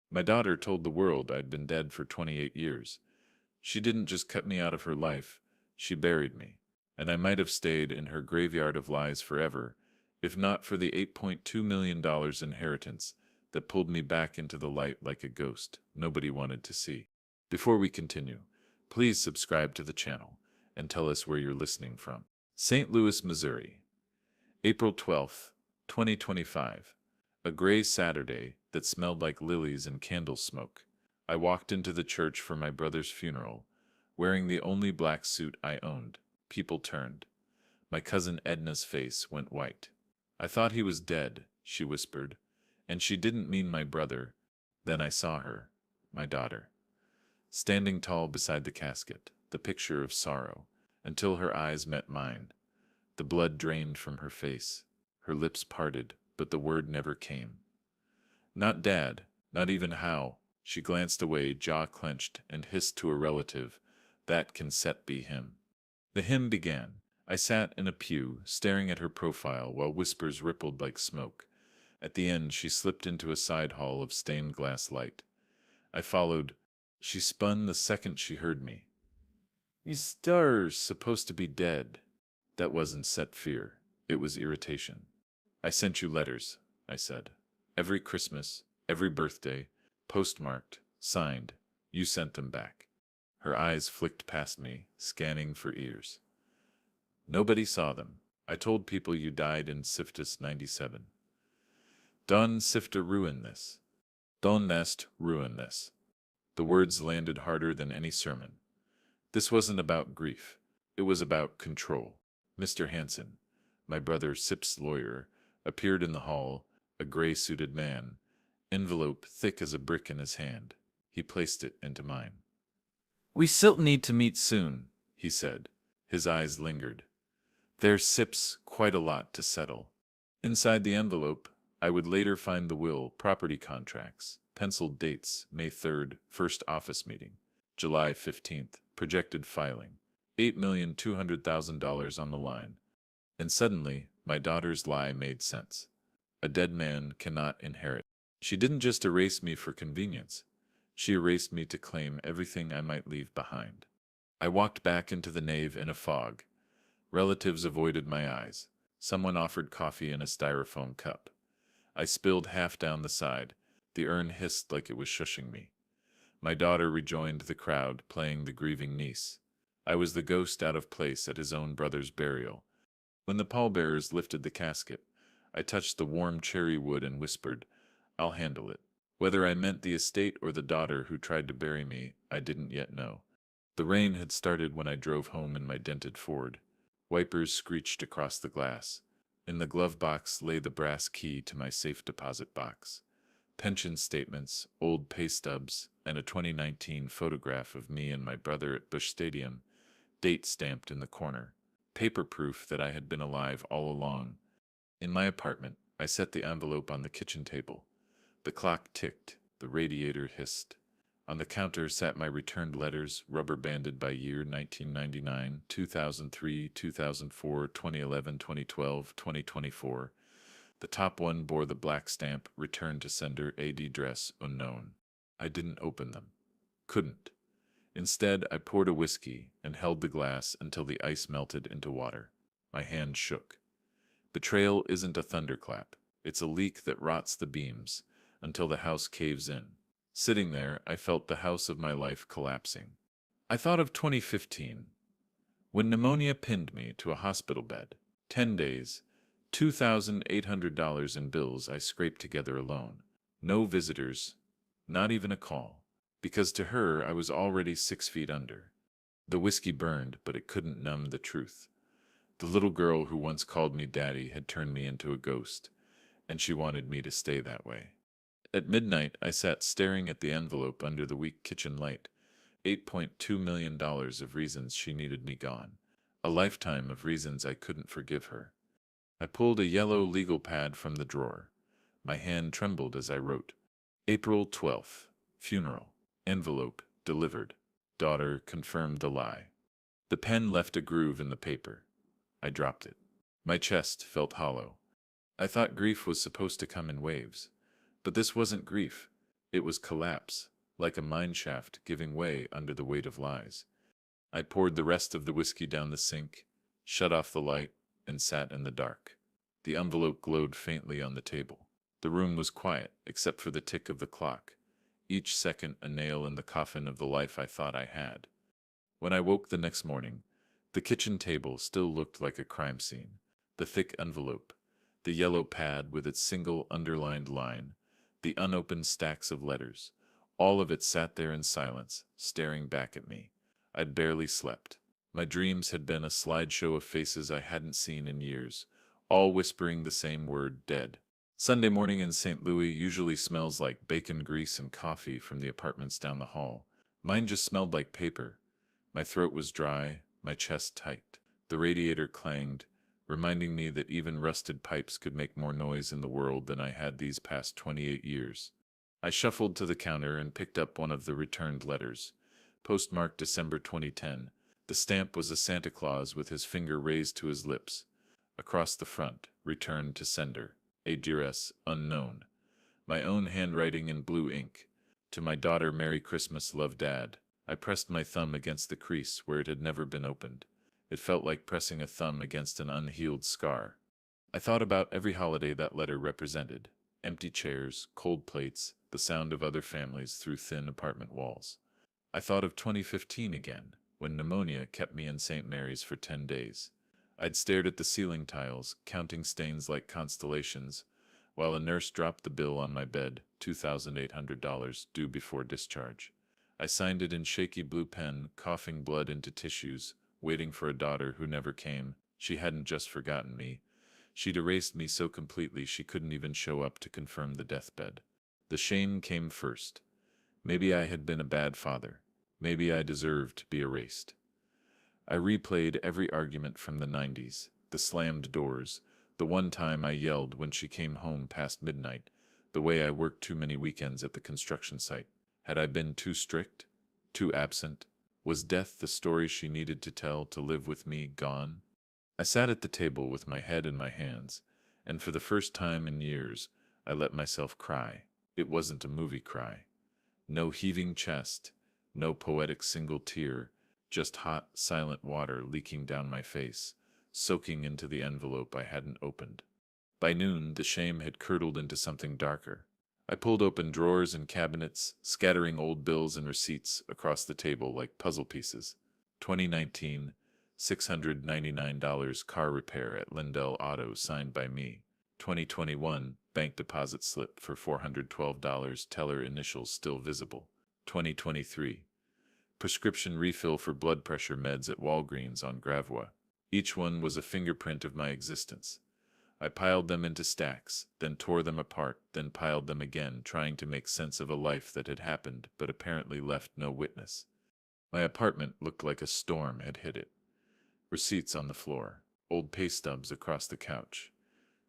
My daughter told the world I'd been dead for 28 years. She didn't just cut me out of her life, she buried me. And I might have stayed in her graveyard of lies forever, if not for the $8.2 million inheritance that pulled me back into the light like a ghost nobody wanted to see. Before we continue, please subscribe to the channel and tell us where you're listening from. St. Louis, Missouri, April 12th, 2025. A gray Saturday that smelled like lilies and candle smoke. I walked into the church for my brother's funeral, wearing the only black suit I owned. People turned. My cousin Edna's face went white. I thought he was dead, she whispered, and she didn't mean my brother. Then I saw her, my daughter, standing tall beside the casket, the picture of sorrow, until her eyes met mine. The blood drained from her face. Her lips parted, but the word never came. Not Dad, not even how. She glanced away, jaw clenched, and hissed to a relative, "That can set be him." The hymn began. I sat in a pew, staring at her profile while whispers rippled like smoke. At the end, she slipped into a side hall of stained glass light. I followed. She spun the second she heard me. "You star's supposed to be dead." That wasn't set fear. It was irritation. "I sent you letters," I said. "Every Christmas, every birthday, postmarked, signed. You sent them back." Her eyes flicked past me, scanning for ears. "Nobody saw them. I told people you died in Siftus 97. Don Sifta ruin this. Don Nest ruin this." The words landed harder than any sermon. This wasn't about grief. It was about control. Mr. Hanson, my brother Sip's lawyer, appeared in the hall, a gray-suited man, envelope thick as a brick in his hand. He placed it into mine. "We still need to meet soon," he said. His eyes lingered. "There's Sips quite a lot to settle." Inside the envelope, I would later find the will, property contracts, penciled dates, May 3rd, first office meeting, July 15th, projected filing, $8,200,000 on the line. And suddenly, my daughter's lie made sense. A dead man cannot inherit. She didn't just erase me for convenience. She erased me to claim everything I might leave behind. I walked back into the nave in a fog. Relatives avoided my eyes. Someone offered coffee in a styrofoam cup. I spilled half down the side. The urn hissed like it was shushing me. My daughter rejoined the crowd, playing the grieving niece. I was the ghost out of place at his own brother's burial. When the pallbearers lifted the casket, I touched the warm cherry wood and whispered, "I'll handle it." Whether I meant the estate or the daughter who tried to bury me, I didn't yet know. The rain had started when I drove home in my dented Ford. Wipers screeched across the glass. In the glove box lay the brass key to my safe deposit box. Pension statements, old pay stubs, and a 2019 photograph of me and my brother at Busch Stadium, date stamped in the corner. Paper proof that I had been alive all along. In my apartment, I set the envelope on the kitchen table. The clock ticked, the radiator hissed. On the counter sat my returned letters, rubber-banded by year: 1999, 2003, 2004, 2011, 2012, 2024. The top one bore the black stamp, "Return to sender, AD dress unknown." I didn't open them. Couldn't. Instead, I poured a whiskey and held the glass until the ice melted into water. My hand shook. Betrayal isn't a thunderclap. It's a leak that rots the beams until the house caves in. Sitting there, I felt the house of my life collapsing. I thought of 2015, when pneumonia pinned me to a hospital bed. 10 days, $2,800 in bills I scraped together alone. No visitors, not even a call, because to her I was already 6 feet under. The whiskey burned, but it couldn't numb the truth. The little girl who once called me daddy had turned me into a ghost, and she wanted me to stay that way. At midnight, I sat staring at the envelope under the weak kitchen light. $8.2 million of reasons she needed me gone. A lifetime of reasons I couldn't forgive her. I pulled a yellow legal pad from the drawer. My hand trembled as I wrote. April 12th. Funeral. Envelope delivered. Daughter confirmed the lie. The pen left a groove in the paper. I dropped it. My chest felt hollow. I thought grief was supposed to come in waves. But this wasn't grief. It was collapse, like a mine shaft giving way under the weight of lies. I poured the rest of the whiskey down the sink, shut off the light, and sat in the dark. The envelope glowed faintly on the table. The room was quiet, except for the tick of the clock, each second a nail in the coffin of the life I thought I had. When I woke the next morning, the kitchen table still looked like a crime scene. The thick envelope, the yellow pad with its single underlined line, the unopened stacks of letters, all of it sat there in silence, staring back at me. I'd barely slept. My dreams had been a slideshow of faces I hadn't seen in years, all whispering the same word, dead. Sunday morning in St. Louis usually smells like bacon grease and coffee from the apartments down the hall. Mine just smelled like paper. My throat was dry, my chest tight. The radiator clanged, reminding me that even rusted pipes could make more noise in the world than I had these past 28 years. I shuffled to the counter and picked up one of the returned letters. Postmarked December 2010. The stamp was a Santa Claus with his finger raised to his lips. Across the front, returned to sender. Address unknown. My own handwriting in blue ink. To my daughter, Merry Christmas, love, Dad. I pressed my thumb against the crease where it had never been opened. It felt like pressing a thumb against an unhealed scar. I thought about every holiday that letter represented. Empty chairs, cold plates, the sound of other families through thin apartment walls. I thought of 2015 again, when pneumonia kept me in St. Mary's for 10 days. I'd stared at the ceiling tiles, counting stains like constellations, while a nurse dropped the bill on my bed, $2,800 due before discharge. I signed it in shaky blue pen, coughing blood into tissues, waiting for a daughter who never came. She hadn't just forgotten me. She'd erased me so completely she couldn't even show up to confirm the deathbed. The shame came first. Maybe I had been a bad father. Maybe I deserved to be erased. I replayed every argument from the 90s, the slammed doors, the one time I yelled when she came home past midnight, the way I worked too many weekends at the construction site. Had I been too strict? Too absent? Was death the story she needed to tell to live with me gone? I sat at the table with my head in my hands, and for the first time in years, I let myself cry. It wasn't a movie cry. No heaving chest, no poetic single tear, just hot, silent water leaking down my face, soaking into the envelope I hadn't opened. By noon, the shame had curdled into something darker. I pulled open drawers and cabinets, scattering old bills and receipts across the table like puzzle pieces. 2019, $699 car repair at Lindell Auto signed by me. 2021, bank deposit slip for $412, teller initials still visible. 2023, prescription refill for blood pressure meds at Walgreens on Gravois. Each one was a fingerprint of my existence. I piled them into stacks, then tore them apart, then piled them again, trying to make sense of a life that had happened but apparently left no witness. My apartment looked like a storm had hit it. Receipts on the floor, old pay stubs across the couch,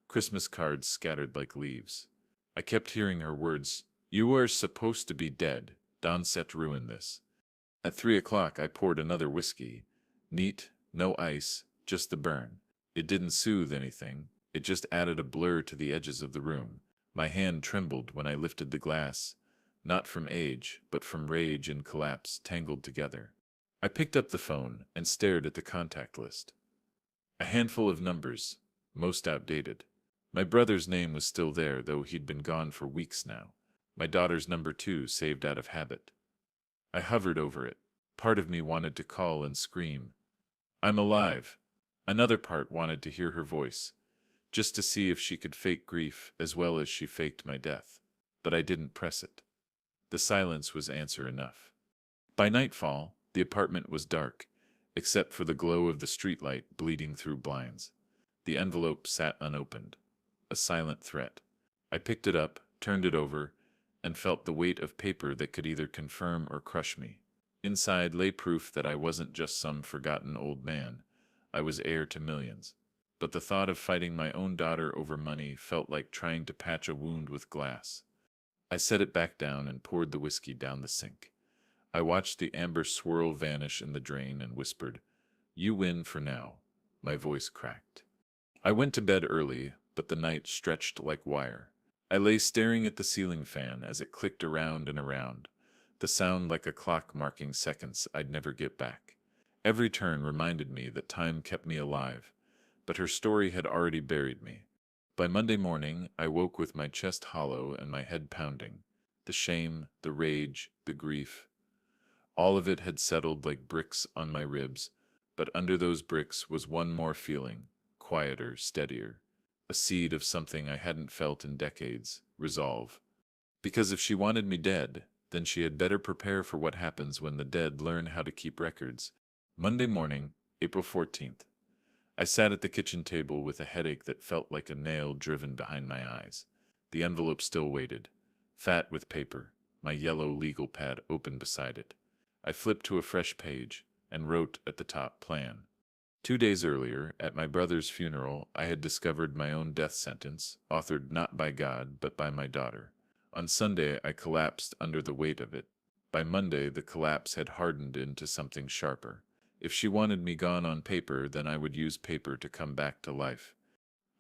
Christmas cards scattered like leaves. I kept hearing her words, "You were supposed to be dead. Donset ruined this." At 3 o'clock I poured another whiskey. Neat, no ice, just the burn. It didn't soothe anything. It just added a blur to the edges of the room. My hand trembled when I lifted the glass, not from age, but from rage and collapse tangled together. I picked up the phone and stared at the contact list. A handful of numbers, most outdated. My brother's name was still there, though he'd been gone for weeks now. My daughter's number too, saved out of habit. I hovered over it. Part of me wanted to call and scream, "I'm alive." Another part wanted to hear her voice, just to see if she could fake grief as well as she faked my death. But I didn't press it. The silence was answer enough. By nightfall, the apartment was dark, except for the glow of the streetlight bleeding through blinds. The envelope sat unopened, a silent threat. I picked it up, turned it over, and felt the weight of paper that could either confirm or crush me. Inside lay proof that I wasn't just some forgotten old man. I was heir to millions. But the thought of fighting my own daughter over money felt like trying to patch a wound with glass. I set it back down and poured the whiskey down the sink. I watched the amber swirl vanish in the drain and whispered, "You win for now." My voice cracked. I went to bed early, but the night stretched like wire. I lay staring at the ceiling fan as it clicked around and around, the sound like a clock marking seconds I'd never get back. Every turn reminded me that time kept me alive, but her story had already buried me. By Monday morning, I woke with my chest hollow and my head pounding. The shame, the rage, the grief, all of it had settled like bricks on my ribs, but under those bricks was one more feeling, quieter, steadier, a seed of something I hadn't felt in decades, resolve. Because if she wanted me dead, then she had better prepare for what happens when the dead learn how to keep records. Monday morning, April 14th. I sat at the kitchen table with a headache that felt like a nail driven behind my eyes. The envelope still waited, fat with paper, my yellow legal pad open beside it. I flipped to a fresh page and wrote at the top plan. 2 days earlier, at my brother's funeral, I had discovered my own death sentence, authored not by God but by my daughter. On Sunday, I collapsed under the weight of it. By Monday, the collapse had hardened into something sharper. If she wanted me gone on paper, then I would use paper to come back to life.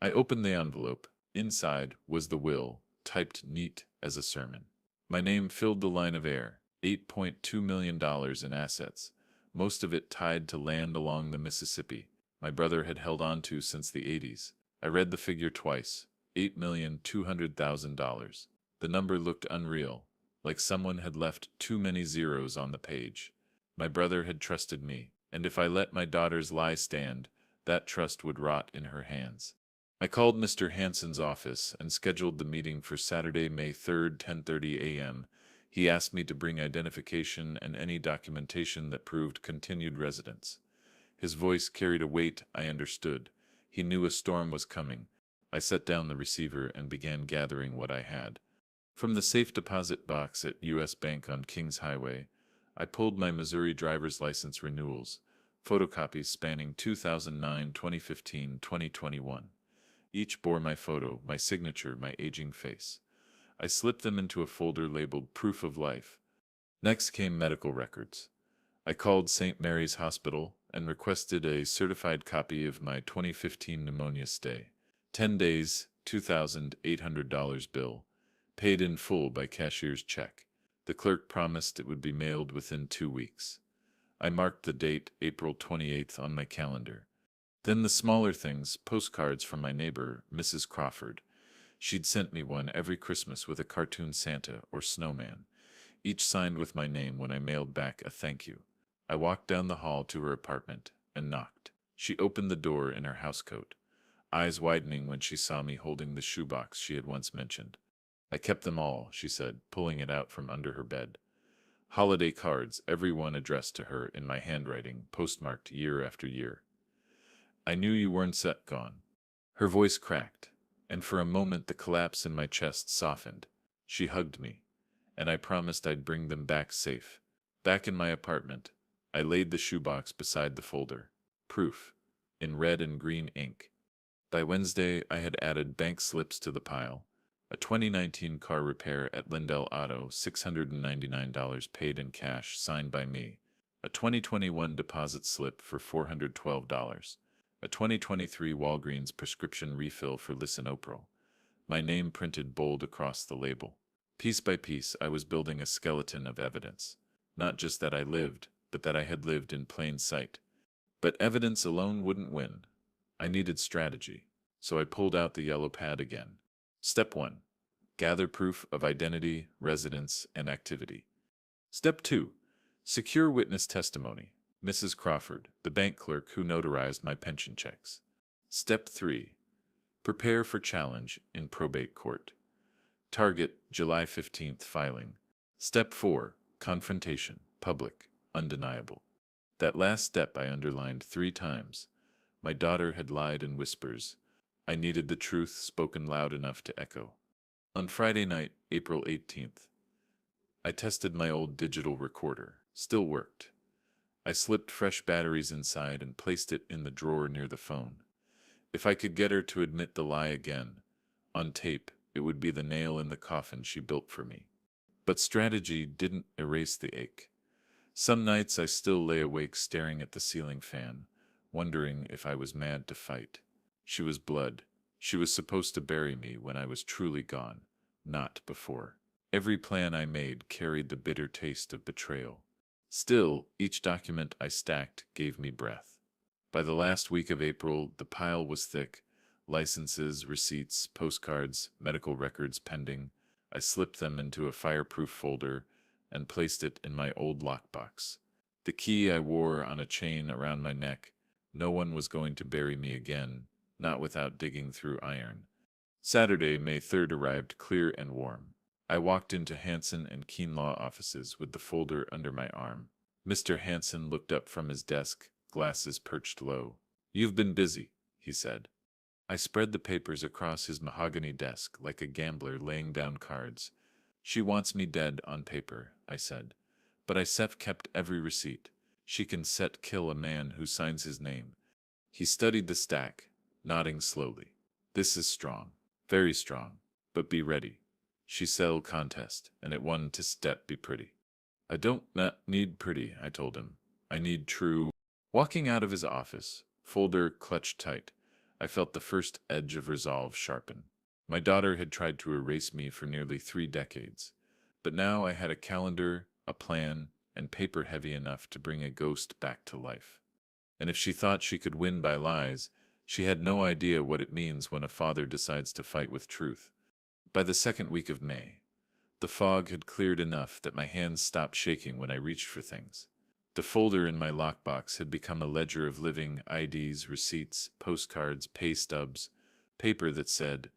I opened the envelope. Inside was the will, typed neat as a sermon. My name filled the line of air. $8.2 million in assets, most of it tied to land along the Mississippi my brother had held on to since the 80s. I read the figure twice, $8,200,000. The number looked unreal, like someone had left too many zeros on the page. My brother had trusted me, and if I let my daughter's lie stand, that trust would rot in her hands. I called Mr. Hansen's office and scheduled the meeting for Saturday, May 3rd, 10:30 a.m. He asked me to bring identification and any documentation that proved continued residence. His voice carried a weight I understood. He knew a storm was coming. I set down the receiver and began gathering what I had. From the safe deposit box at U.S. Bank on Kings Highway, I pulled my Missouri driver's license renewals, photocopies spanning 2009, 2015, 2021. Each bore my photo, my signature, my aging face. I slipped them into a folder labeled Proof of Life. Next came medical records. I called St. Mary's Hospital and requested a certified copy of my 2015 pneumonia stay. 10 days, $2,800 bill, paid in full by cashier's check. The clerk promised it would be mailed within 2 weeks. I marked the date, April 28th, on my calendar. Then the smaller things, postcards from my neighbor, Mrs. Crawford. She'd sent me one every Christmas with a cartoon Santa or snowman, each signed with my name when I mailed back a thank you. I walked down the hall to her apartment and knocked. She opened the door in her housecoat, eyes widening when she saw me holding the shoebox she had once mentioned. I kept them all, she said, pulling it out from under her bed. Holiday cards, every one addressed to her in my handwriting, postmarked year after year. I knew you weren't set gone. Her voice cracked, and for a moment the collapse in my chest softened. She hugged me, and I promised I'd bring them back safe. Back in my apartment, I laid the shoebox beside the folder. Proof, in red and green ink. By Wednesday, I had added bank slips to the pile. A 2019 car repair at Lindell Auto, $699 paid in cash, signed by me. A 2021 deposit slip for $412. A 2023 Walgreens prescription refill for lisinopril. My name printed bold across the label. Piece by piece, I was building a skeleton of evidence. Not just that I lived, but that I had lived in plain sight. But evidence alone wouldn't win. I needed strategy, so I pulled out the yellow pad again. Step 1. Gather proof of identity, residence, and activity. Step 2. Secure witness testimony. Mrs. Crawford, the bank clerk who notarized my pension checks. Step 3. Prepare for challenge in probate court. Target, July 15th filing. Step 4. Confrontation, public, undeniable. That last step I underlined 3 times. My daughter had lied in whispers. I needed the truth spoken loud enough to echo. On Friday night, April 18th, I tested my old digital recorder. Still worked. I slipped fresh batteries inside and placed it in the drawer near the phone. If I could get her to admit the lie again, on tape, it would be the nail in the coffin she built for me. But strategy didn't erase the ache. Some nights I still lay awake staring at the ceiling fan, wondering if I was mad to fight. She was blood. She was supposed to bury me when I was truly gone. not before. Every plan I made carried the bitter taste of betrayal. Still, each document I stacked gave me breath. By the last week of April, the pile was thick. Licenses, receipts, postcards, medical records pending. I slipped them into a fireproof folder and placed it in my old lockbox. The key I wore on a chain around my neck. No one was going to bury me again, not without digging through iron. Saturday, May 3rd arrived clear and warm. I walked into Hansen and Keenlaw offices with the folder under my arm. Mr. Hansen looked up from his desk, glasses perched low. "You've been busy," he said. I spread the papers across his mahogany desk like a gambler laying down cards. "She wants me dead on paper," I said. "But I've kept every receipt. She can set kill a man who signs his name." He studied the stack, nodding slowly. "This is strong, very strong, but be ready. She settled contest, and it won to step be pretty." "I don't not need pretty," I told him. "I need true." Walking out of his office, folder clutched tight, I felt the first edge of resolve sharpen. My daughter had tried to erase me for nearly 3 decades, but now I had a calendar, a plan, and paper heavy enough to bring a ghost back to life. And if she thought she could win by lies, she had no idea what it means when a father decides to fight with truth. By the second week of May, the fog had cleared enough that my hands stopped shaking when I reached for things. The folder in my lockbox had become a ledger of living IDs, receipts, postcards, pay stubs, paper that said,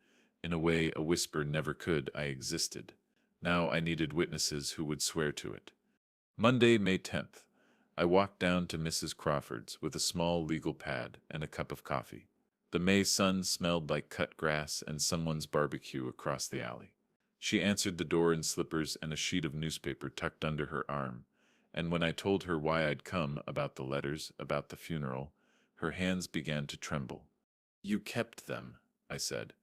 in a way a whisper never could, I existed. Now I needed witnesses who would swear to it. Monday, May 10th. I walked down to Mrs. Crawford's with a small legal pad and a cup of coffee. The May sun smelled like cut grass and someone's barbecue across the alley. She answered the door in slippers and a sheet of newspaper tucked under her arm, and when I told her why I'd come, about the letters, about the funeral, her hands began to tremble. "You kept them," I said.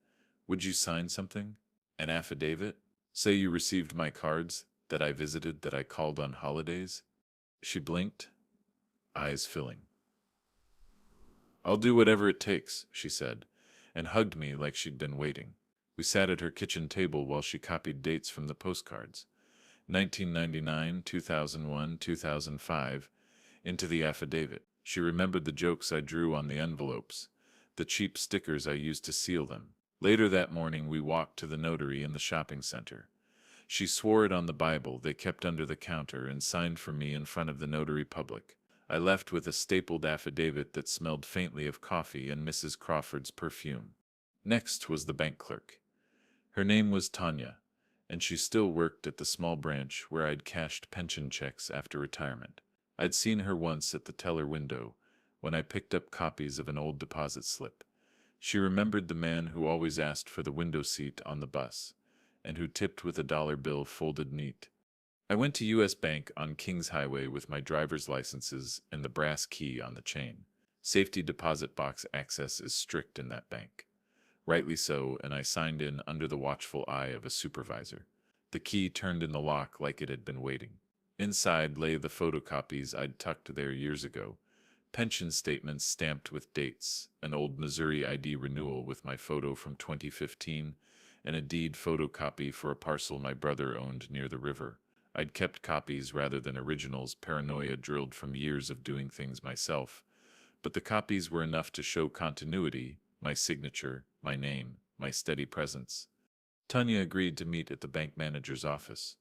"Would you sign something? An affidavit? Say you received my cards, that I visited, that I called on holidays?" She blinked, eyes filling. "I'll do whatever it takes," she said, and hugged me like she'd been waiting. We sat at her kitchen table while she copied dates from the postcards. 1999, 2001, 2005, into the affidavit. She remembered the jokes I drew on the envelopes, the cheap stickers I used to seal them. Later that morning we walked to the notary in the shopping center. She swore it on the Bible they kept under the counter and signed for me in front of the notary public. I left with a stapled affidavit that smelled faintly of coffee and Mrs. Crawford's perfume. Next was the bank clerk. Her name was Tanya, and she still worked at the small branch where I'd cashed pension checks after retirement. I'd seen her once at the teller window, when I picked up copies of an old deposit slip. She remembered the man who always asked for the window seat on the bus, and who tipped with a dollar bill folded neat. I went to U.S. Bank on Kings Highway with my driver's licenses and the brass key on the chain. Safety deposit box access is strict in that bank. Rightly so, and I signed in under the watchful eye of a supervisor. The key turned in the lock like it had been waiting. Inside lay the photocopies I'd tucked there years ago, pension statements stamped with dates, an old Missouri ID renewal with my photo from 2015, and a deed photocopy for a parcel my brother owned near the river. I'd kept copies rather than originals, paranoia drilled from years of doing things myself, but the copies were enough to show continuity, my signature, my name, my steady presence. Tanya agreed to meet at the bank manager's office.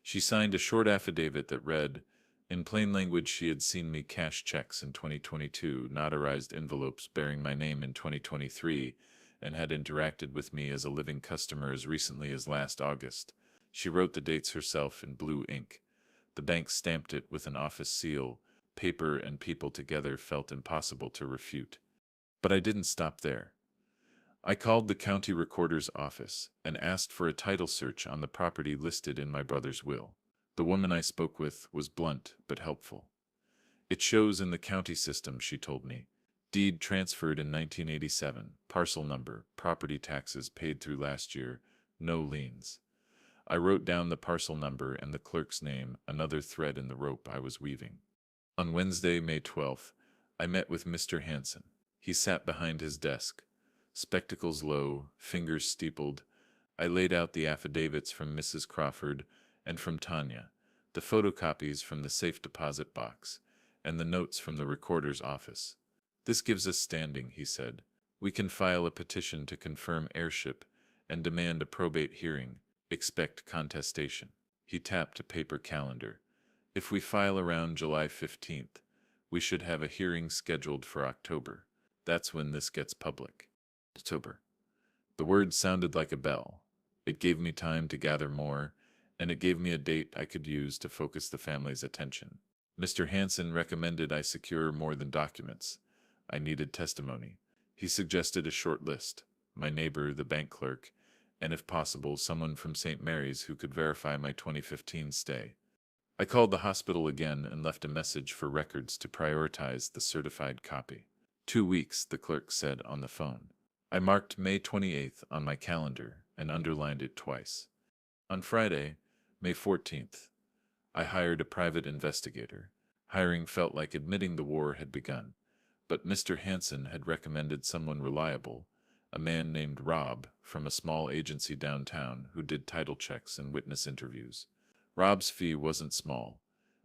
She signed a short affidavit that read, in plain language, she had seen me cash checks in 2022, notarized envelopes bearing my name in 2023, and had interacted with me as a living customer as recently as last August. She wrote the dates herself in blue ink. The bank stamped it with an office seal. Paper and people together felt impossible to refute. But I didn't stop there. I called the county recorder's office and asked for a title search on the property listed in my brother's will. The woman I spoke with was blunt but helpful. "It shows in the county system," she told me. "Deed transferred in 1987, parcel number, property taxes paid through last year, no liens." I wrote down the parcel number and the clerk's name, another thread in the rope I was weaving. On Wednesday, May 12th, I met with Mr. Hansen. He sat behind his desk, spectacles low, fingers steepled. I laid out the affidavits from Mrs. Crawford and from Tanya, the photocopies from the safe deposit box, and the notes from the recorder's office. This gives us standing, he said. We can file a petition to confirm heirship and demand a probate hearing. Expect contestation. He tapped a paper calendar. If we file around July 15th, we should have a hearing scheduled for October. That's when this gets public. October. The word sounded like a bell. It gave me time to gather more, and it gave me a date I could use to focus the family's attention. Mr. Hansen recommended I secure more than documents. I needed testimony. He suggested a short list: my neighbor, the bank clerk, and if possible, someone from St. Mary's who could verify my 2015 stay. I called the hospital again and left a message for records to prioritize the certified copy. 2 weeks, the clerk said on the phone. I marked May 28th on my calendar and underlined it twice. On Friday, May 14th, I hired a private investigator. Hiring felt like admitting the war had begun, but Mr. Hansen had recommended someone reliable, a man named Rob from a small agency downtown who did title checks and witness interviews. Rob's fee wasn't small,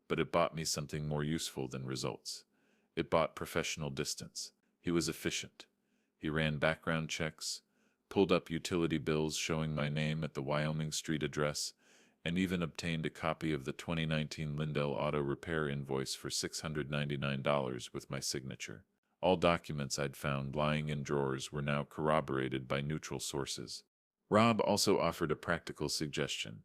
but it bought me something more useful than results. It bought professional distance. He was efficient. He ran background checks, pulled up utility bills showing my name at the Wyoming Street address, and even obtained a copy of the 2019 Lindell Auto Repair invoice for $699 with my signature. All documents I'd found lying in drawers were now corroborated by neutral sources. Rob also offered a practical suggestion: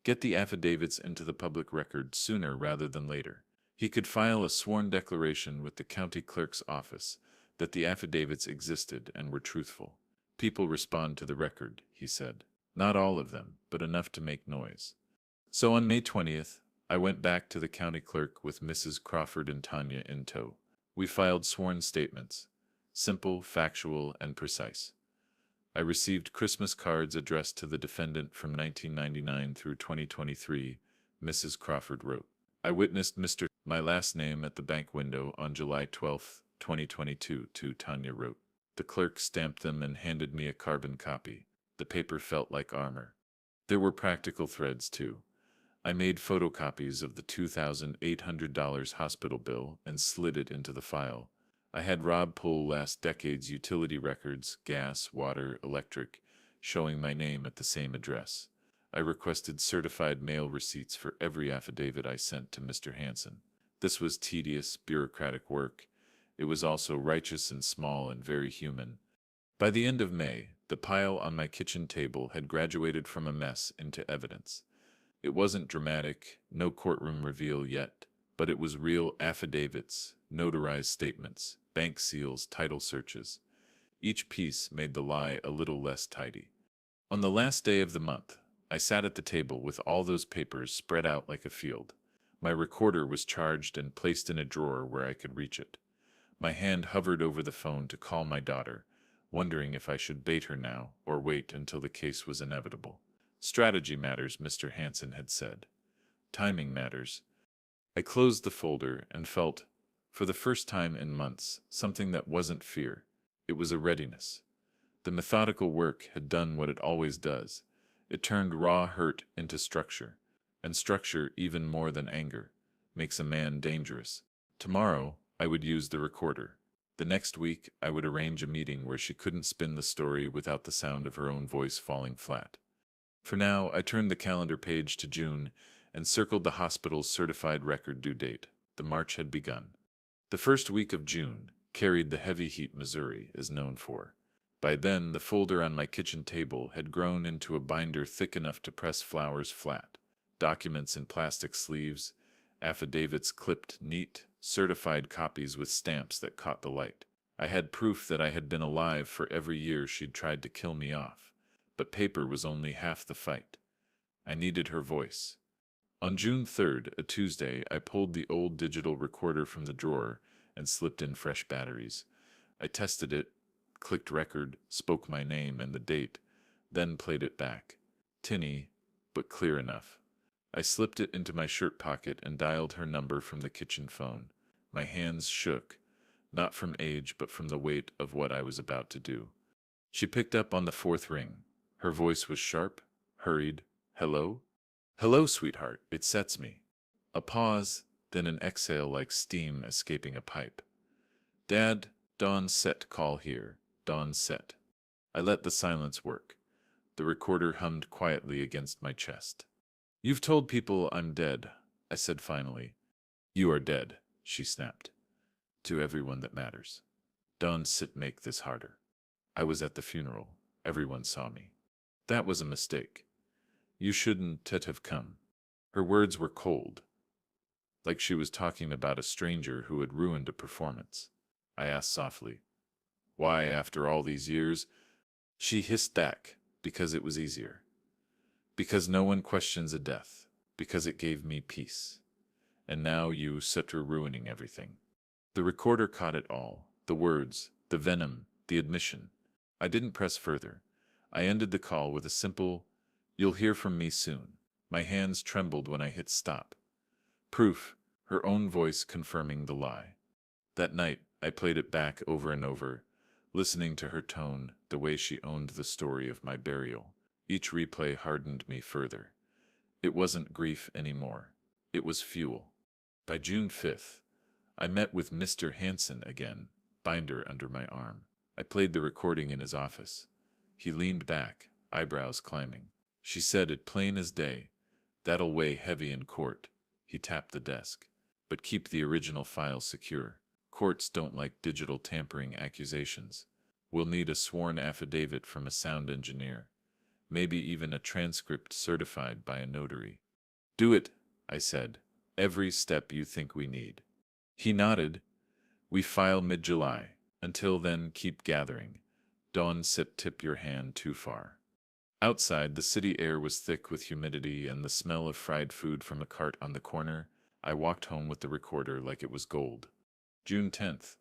get the affidavits into the public record sooner rather than later. He could file a sworn declaration with the county clerk's office that the affidavits existed and were truthful. People respond to the record, he said. Not all of them, but enough to make noise. So on May 20th, I went back to the county clerk with Mrs. Crawford and Tanya in tow. We filed sworn statements, simple, factual, and precise. I received Christmas cards addressed to the defendant from 1999 through 2023, Mrs. Crawford wrote. I witnessed Mr. my last name at the bank window on July 12, 2022, Tanya wrote. The clerk stamped them and handed me a carbon copy. The paper felt like armor. There were practical threads, too. I made photocopies of the $2,800 hospital bill and slid it into the file. I had Rob pull last decade's utility records, gas, water, electric, showing my name at the same address. I requested certified mail receipts for every affidavit I sent to Mr. Hansen. This was tedious, bureaucratic work. It was also righteous and small and very human. By the end of May, the pile on my kitchen table had graduated from a mess into evidence. It wasn't dramatic, no courtroom reveal yet, but it was real: affidavits, notarized statements, bank seals, title searches. Each piece made the lie a little less tidy. On the last day of the month, I sat at the table with all those papers spread out like a field. My recorder was charged and placed in a drawer where I could reach it. My hand hovered over the phone to call my daughter, wondering if I should bait her now or wait until the case was inevitable. Strategy matters, Mr. Hansen had said. Timing matters. I closed the folder and felt, for the first time in months, something that wasn't fear. It was a readiness. The methodical work had done what it always does. It turned raw hurt into structure, and structure, even more than anger, makes a man dangerous. Tomorrow, I would use the recorder. The next week, I would arrange a meeting where she couldn't spin the story without the sound of her own voice falling flat. For now, I turned the calendar page to June and circled the hospital's certified record due date. The march had begun. The first week of June carried the heavy heat Missouri is known for. By then, the folder on my kitchen table had grown into a binder thick enough to press flowers flat, documents in plastic sleeves, affidavits clipped neat, certified copies with stamps that caught the light. I had proof that I had been alive for every year she'd tried to kill me off. But paper was only half the fight. I needed her voice. On June 3rd, a Tuesday, I pulled the old digital recorder from the drawer and slipped in fresh batteries. I tested it, clicked record, spoke my name and the date, then played it back. Tinny, but clear enough. I slipped it into my shirt pocket and dialed her number from the kitchen phone. My hands shook, not from age but from the weight of what I was about to do. She picked up on the fourth ring. Her voice was sharp, hurried. Hello? Hello, sweetheart, it sets me. A pause, then an exhale like steam escaping a pipe. Dad, Dawn set call here. Dawn set. I let the silence work. The recorder hummed quietly against my chest. You've told people I'm dead, I said finally. You are dead, she snapped. To everyone that matters. Dawn sit make this harder. I was at the funeral. Everyone saw me. That was a mistake. You shouldn't have come. Her words were cold, like she was talking about a stranger who had ruined a performance. I asked softly, why, after all these years? She hissed back, because it was easier. Because no one questions a death. Because it gave me peace. And now you set her ruining everything. The recorder caught it all, the words, the venom, the admission. I didn't press further. I ended the call with a simple, you'll hear from me soon. My hands trembled when I hit stop. Proof, her own voice confirming the lie. That night, I played it back over and over, listening to her tone, the way she owned the story of my burial. Each replay hardened me further. It wasn't grief anymore. It was fuel. By June 5th, I met with Mr. Hansen again, binder under my arm. I played the recording in his office. He leaned back, eyebrows climbing. She said it plain as day. That'll weigh heavy in court. He tapped the desk. But keep the original file secure. Courts don't like digital tampering accusations. We'll need a sworn affidavit from a sound engineer. Maybe even a transcript certified by a notary. Do it, I said. Every step you think we need. He nodded. We file mid-July. Until then, keep gathering. Don't tip your hand too far. Outside, the city air was thick with humidity and the smell of fried food from a cart on the corner. I walked home with the recorder like it was gold. June 10th.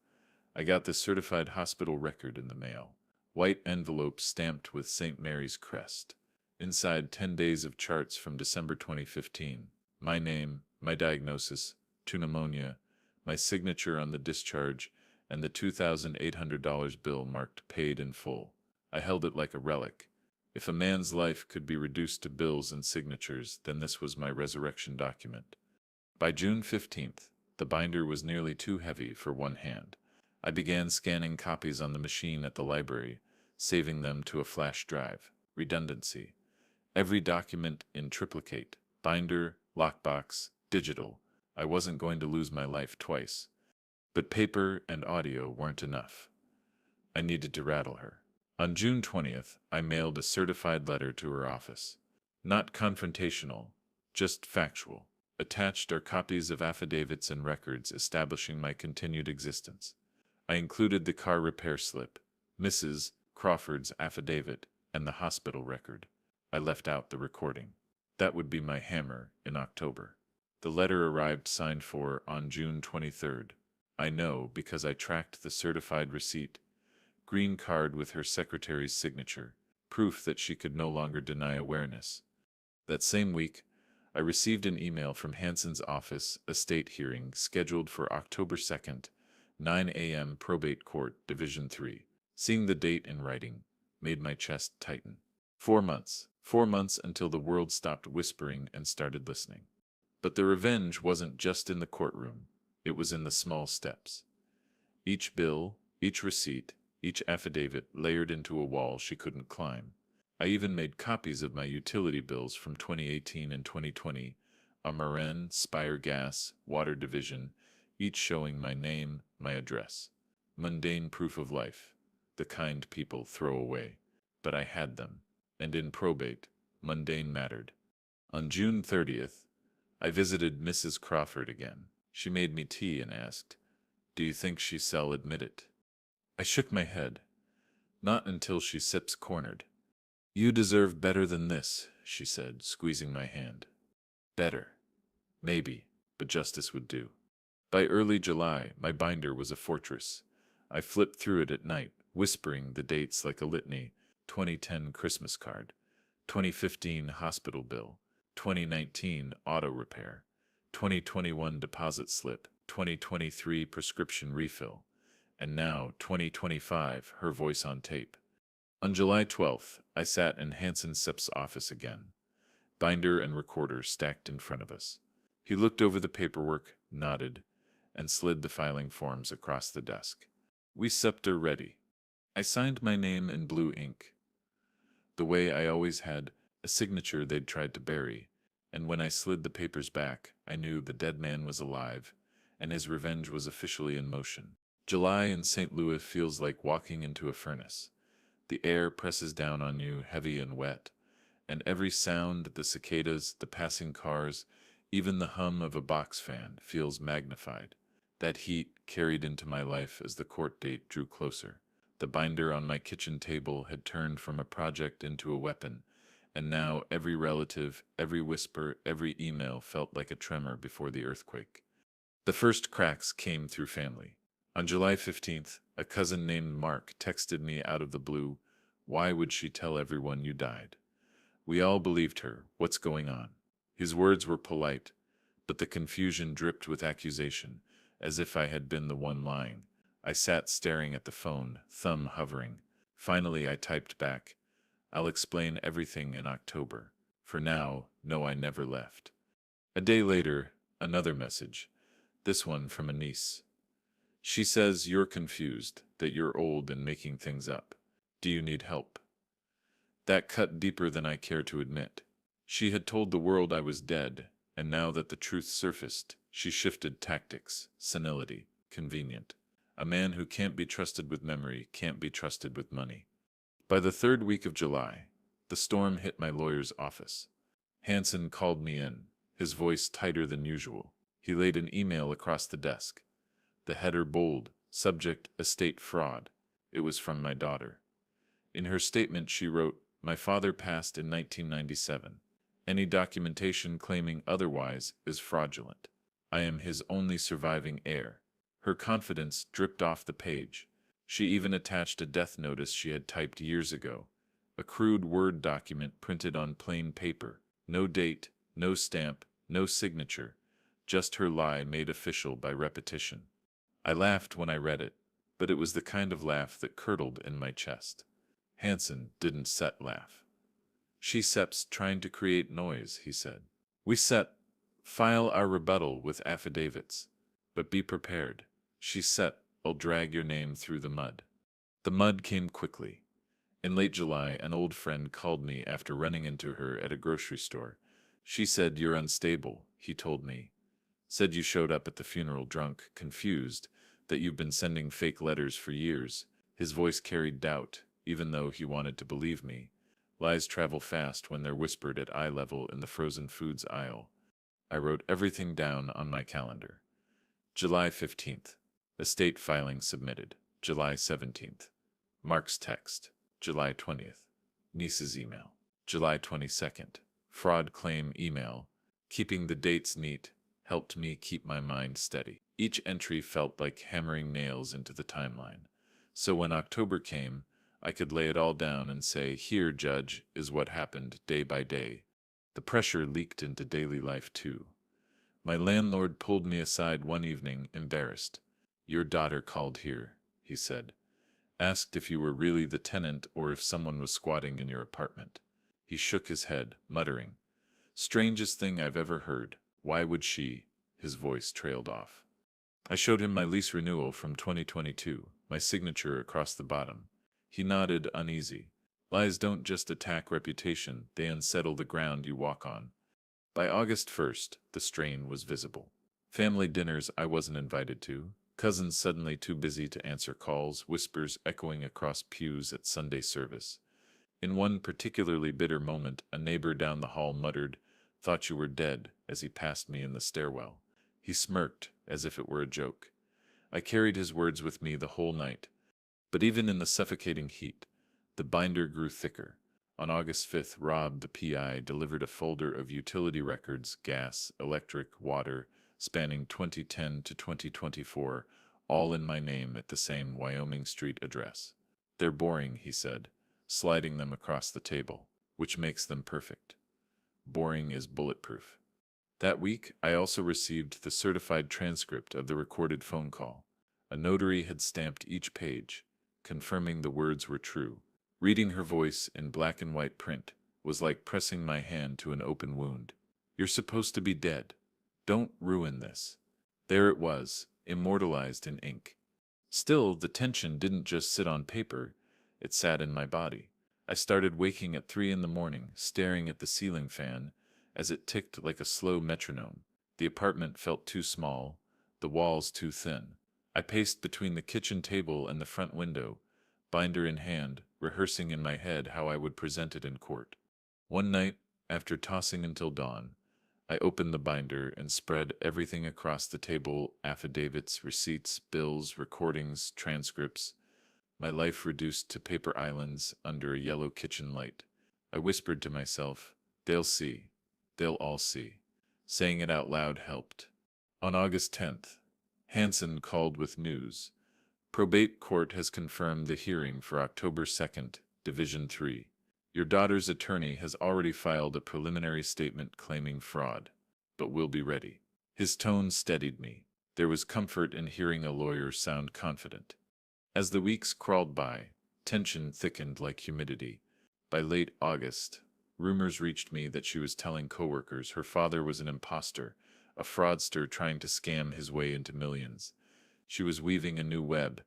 I got the certified hospital record in the mail. White envelope stamped with St. Mary's crest. Inside 10 days of charts from December 2015. My name, my diagnosis, to pneumonia, my signature on the discharge, and the $2,800 bill marked paid in full. I held it like a relic. If a man's life could be reduced to bills and signatures, then this was my resurrection document. By June 15th, the binder was nearly too heavy for one hand. I began scanning copies on the machine at the library, saving them to a flash drive. Redundancy. Every document in triplicate, binder, lockbox, digital. I wasn't going to lose my life twice. But paper and audio weren't enough. I needed to rattle her. On June 20th, I mailed a certified letter to her office. Not confrontational, just factual. Attached are copies of affidavits and records establishing my continued existence. I included the car repair slip, Mrs. Crawford's affidavit, and the hospital record. I left out the recording. That would be my hammer in October. The letter arrived signed for on June 23rd. I know because I tracked the certified receipt. Green card with her secretary's signature, proof that she could no longer deny awareness. That same week, I received an email from Hansen's office, a state hearing scheduled for October 2nd, 9 a.m. Probate Court, Division 3. Seeing the date in writing made my chest tighten. 4 months. 4 months until the world stopped whispering and started listening. But the revenge wasn't just in the courtroom. It was in the small steps. Each bill, each receipt, each affidavit layered into a wall she couldn't climb. I even made copies of my utility bills from 2018 and 2020, a Marin, Spire Gas, Water Division, each showing my name, my address. Mundane proof of life, the kind people throw away. But I had them, and in probate, mundane mattered. On June 30th, I visited Mrs. Crawford again. She made me tea and asked, "Do you think she shall admit it?" I shook my head. Not until she sips cornered. "You deserve better than this," she said, squeezing my hand. Better. Maybe, but justice would do. By early July, my binder was a fortress. I flipped through it at night, whispering the dates like a litany: 2010 Christmas card, 2015 hospital bill, 2019 auto repair, 2021 deposit slip, 2023 prescription refill, and now 2025 her voice on tape. On July 12th, I sat in Hanson Sip's office again, binder and recorder stacked in front of us. He looked over the paperwork, nodded, and slid the filing forms across the desk. We scepter ready. I signed my name in blue ink, the way I always had, a signature they'd tried to bury, and when I slid the papers back, I knew the dead man was alive, and his revenge was officially in motion. July in St. Louis feels like walking into a furnace. The air presses down on you, heavy and wet, and every sound, the cicadas, the passing cars, even the hum of a box fan, feels magnified. That heat carried into my life as the court date drew closer. The binder on my kitchen table had turned from a project into a weapon, and now every relative, every whisper, every email felt like a tremor before the earthquake. The first cracks came through family. On July 15th, a cousin named Mark texted me out of the blue, "Why would she tell everyone you died?" We all believed her. What's going on? His words were polite, but the confusion dripped with accusation, as if I had been the one lying. I sat staring at the phone, thumb hovering. Finally, I typed back, "I'll explain everything in October. For now, no, I never left." A day later, another message, this one from a niece. She says you're confused, that you're old and making things up. Do you need help? That cut deeper than I care to admit. She had told the world I was dead, and now that the truth surfaced, she shifted tactics, senility, convenient. A man who can't be trusted with memory can't be trusted with money. By the third week of July, the storm hit my lawyer's office. Hanson called me in, his voice tighter than usual. He laid an email across the desk. The header bold, subject estate fraud. It was from my daughter. In her statement she wrote, "My father passed in 1997. Any documentation claiming otherwise is fraudulent. I am his only surviving heir." Her confidence dripped off the page. She even attached a death notice she had typed years ago, a crude Word document printed on plain paper. No date, no stamp, no signature, just her lie made official by repetition. I laughed when I read it, but it was the kind of laugh that curdled in my chest. Hanson didn't set laugh. "She seps trying to create noise," he said. "We set file our rebuttal with affidavits. But be prepared. She set I'll drag your name through the mud." The mud came quickly. In late July, an old friend called me after running into her at a grocery store. She said, "You're unstable," he told me. Said you showed up at the funeral drunk, confused, that you've been sending fake letters for years. His voice carried doubt, even though he wanted to believe me. Lies travel fast when they're whispered at eye level in the frozen foods aisle. I wrote everything down on my calendar. July 15th. Estate filing submitted. July 17th. Mark's text. July 20th. Niece's email. July 22nd. Fraud claim email. Keeping the dates neat helped me keep my mind steady. Each entry felt like hammering nails into the timeline. So when October came, I could lay it all down and say, "Here, Judge, is what happened day by day." The pressure leaked into daily life too. My landlord pulled me aside one evening, embarrassed. "Your daughter called here," he said. "Asked if you were really the tenant or if someone was squatting in your apartment." He shook his head, muttering, "Strangest thing I've ever heard. Why would she?" His voice trailed off. I showed him my lease renewal from 2022, my signature across the bottom. He nodded, uneasy. Lies don't just attack reputation, they unsettle the ground you walk on. By August 1st, the strain was visible. Family dinners I wasn't invited to, cousins suddenly too busy to answer calls, whispers echoing across pews at Sunday service. In one particularly bitter moment, a neighbor down the hall muttered, "Thought you were dead," as he passed me in the stairwell. He smirked, as if it were a joke. I carried his words with me the whole night. But even in the suffocating heat, the binder grew thicker. On August 5th, Rob, the PI, delivered a folder of utility records, gas, electric, water, spanning 2010 to 2024, all in my name at the same Wyoming Street address. "They're boring," he said, sliding them across the table, "which makes them perfect. Boring is bulletproof." That week, I also received the certified transcript of the recorded phone call. A notary had stamped each page, confirming the words were true. Reading her voice in black and white print was like pressing my hand to an open wound. You're supposed to be dead. Don't ruin this. There it was, immortalized in ink. Still, the tension didn't just sit on paper, it sat in my body. I started waking at 3 in the morning, staring at the ceiling fan as it ticked like a slow metronome. The apartment felt too small, the walls too thin. I paced between the kitchen table and the front window, binder in hand, rehearsing in my head how I would present it in court. One night, after tossing until dawn, I opened the binder and spread everything across the table: affidavits, receipts, bills, recordings, transcripts, my life reduced to paper islands under a yellow kitchen light. I whispered to myself, they'll see. They'll all see. Saying it out loud helped. On August 10th, Hansen called with news. Probate court has confirmed the hearing for October 2nd, Division 3. Your daughter's attorney has already filed a preliminary statement claiming fraud, but we'll be ready. His tone steadied me. There was comfort in hearing a lawyer sound confident. As the weeks crawled by, tension thickened like humidity. By late August, rumors reached me that she was telling coworkers her father was an imposter, a fraudster trying to scam his way into millions. She was weaving a new web,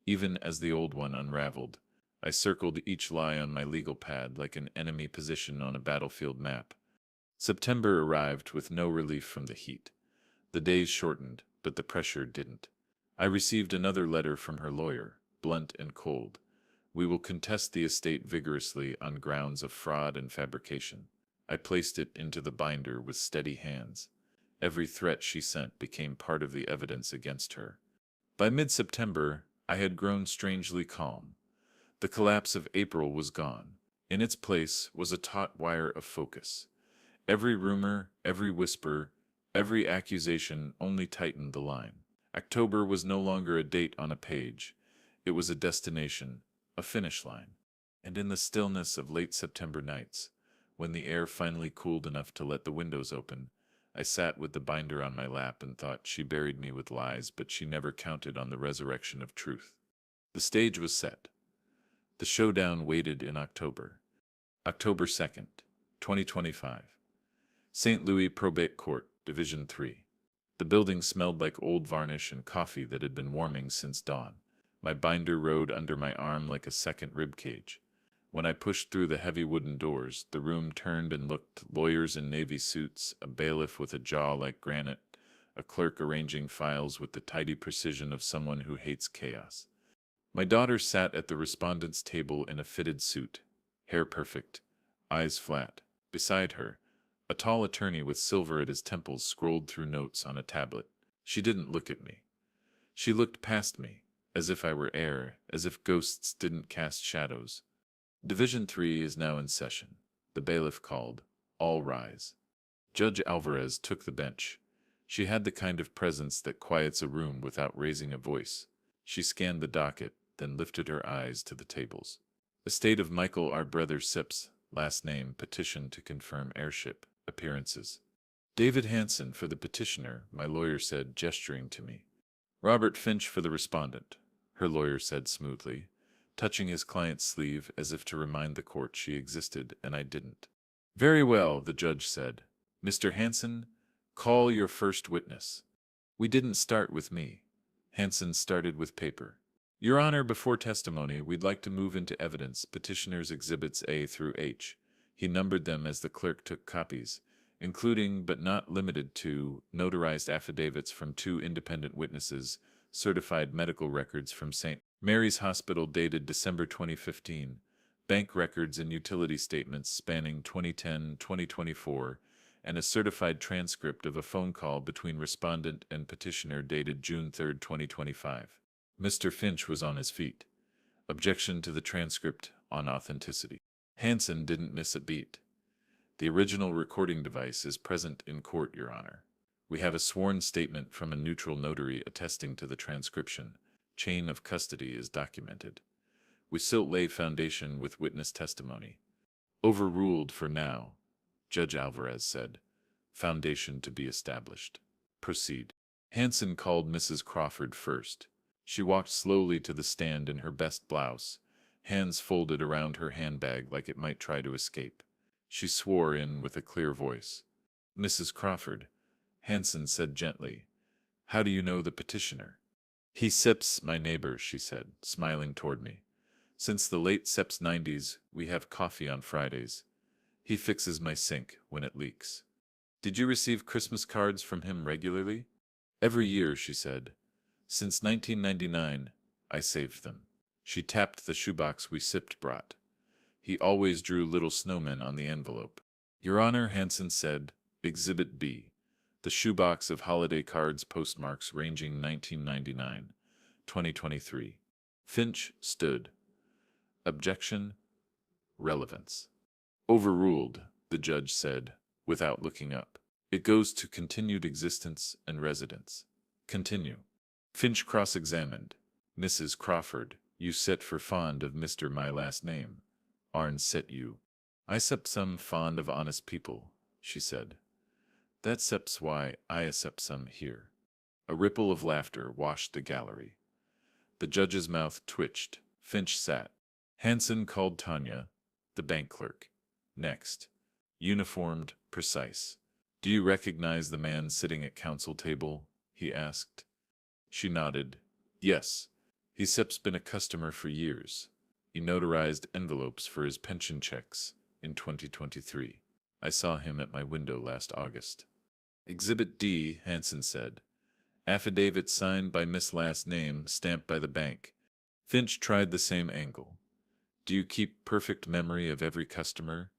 even as the old one unraveled. I circled each lie on my legal pad like an enemy position on a battlefield map. September arrived with no relief from the heat. The days shortened, but the pressure didn't. I received another letter from her lawyer, blunt and cold. We will contest the estate vigorously on grounds of fraud and fabrication. I placed it into the binder with steady hands. Every threat she sent became part of the evidence against her. By mid-September, I had grown strangely calm. The collapse of April was gone. In its place was a taut wire of focus. Every rumor, every whisper, every accusation only tightened the line. October was no longer a date on a page. It was a destination, a finish line. And in the stillness of late September nights, when the air finally cooled enough to let the windows open, I sat with the binder on my lap and thought she buried me with lies, but she never counted on the resurrection of truth. The stage was set. The showdown waited in October. October 2nd, 2025. St. Louis Probate Court, Division 3. The building smelled like old varnish and coffee that had been warming since dawn. My binder rode under my arm like a second rib cage. When I pushed through the heavy wooden doors, the room turned and looked: lawyers in navy suits, a bailiff with a jaw like granite, a clerk arranging files with the tidy precision of someone who hates chaos. My daughter sat at the respondent's table in a fitted suit, hair perfect, eyes flat. Beside her, a tall attorney with silver at his temples scrolled through notes on a tablet. She didn't look at me. She looked past me, as if I were air, as if ghosts didn't cast shadows. Division 3 is now in session. The bailiff called. All rise. Judge Alvarez took the bench. She had the kind of presence that quiets a room without raising a voice. She scanned the docket, then lifted her eyes to the tables. Estate of Michael R. Brother Sips, last name, petition to confirm heirship, appearances. David Hansen for the petitioner, my lawyer said, gesturing to me. Robert Finch for the respondent, her lawyer said smoothly, touching his client's sleeve as if to remind the court she existed and I didn't. Very well, the judge said. Mr. Hansen, call your first witness. We didn't start with me. Hansen started with paper. Your Honor, before testimony, we'd like to move into evidence petitioner's exhibits A through H. He numbered them as the clerk took copies, including but not limited to notarized affidavits from 2 independent witnesses, certified medical records from St. Mary's Hospital dated December 2015, bank records and utility statements spanning 2010-2024, and a certified transcript of a phone call between respondent and petitioner dated June 3, 2025. Mr. Finch was on his feet. Objection to the transcript on authenticity. Hansen didn't miss a beat. The original recording device is present in court, Your Honor. We have a sworn statement from a neutral notary attesting to the transcription. Chain of custody is documented. We still lay foundation with witness testimony. Overruled for now, Judge Alvarez said. Foundation to be established. Proceed. Hansen called Mrs. Crawford first. She walked slowly to the stand in her best blouse, hands folded around her handbag like it might try to escape. She swore in with a clear voice. "Mrs. Crawford," Hanson said gently, "how do you know the petitioner?" "He Seps, my neighbor," she said, smiling toward me. "Since the late Seps 90s, we have coffee on Fridays. He fixes my sink when it leaks." "Did you receive Christmas cards from him regularly?" "Every year," she said. "Since 1999, I saved them." She tapped the shoebox we sipped brought. "He always drew little snowmen on the envelope." "Your Honor," Hanson said, "Exhibit B. The shoebox of holiday cards postmarks ranging 1999, 2023. Finch stood. Objection. Relevance. "Overruled," the judge said, without looking up. "It goes to continued existence and residence." Continue. Finch cross-examined. "Mrs. Crawford, you set for fond of Mr. My last name. Arn set you." "I sept some fond of honest people," she said. "That septs why I accept some here." A ripple of laughter washed the gallery. The judge's mouth twitched. Finch sat. Hanson called Tanya, the bank clerk. Next. Uniformed, precise. "Do you recognize the man sitting at counsel table?" he asked. She nodded. "Yes. He Sep's been a customer for years. He notarized envelopes for his pension checks in 2023. I saw him at my window last August." "Exhibit D," Hanson said. "Affidavit signed by Miss Last Name, stamped by the bank." Finch tried the same angle. "Do you keep perfect memory of every customer?"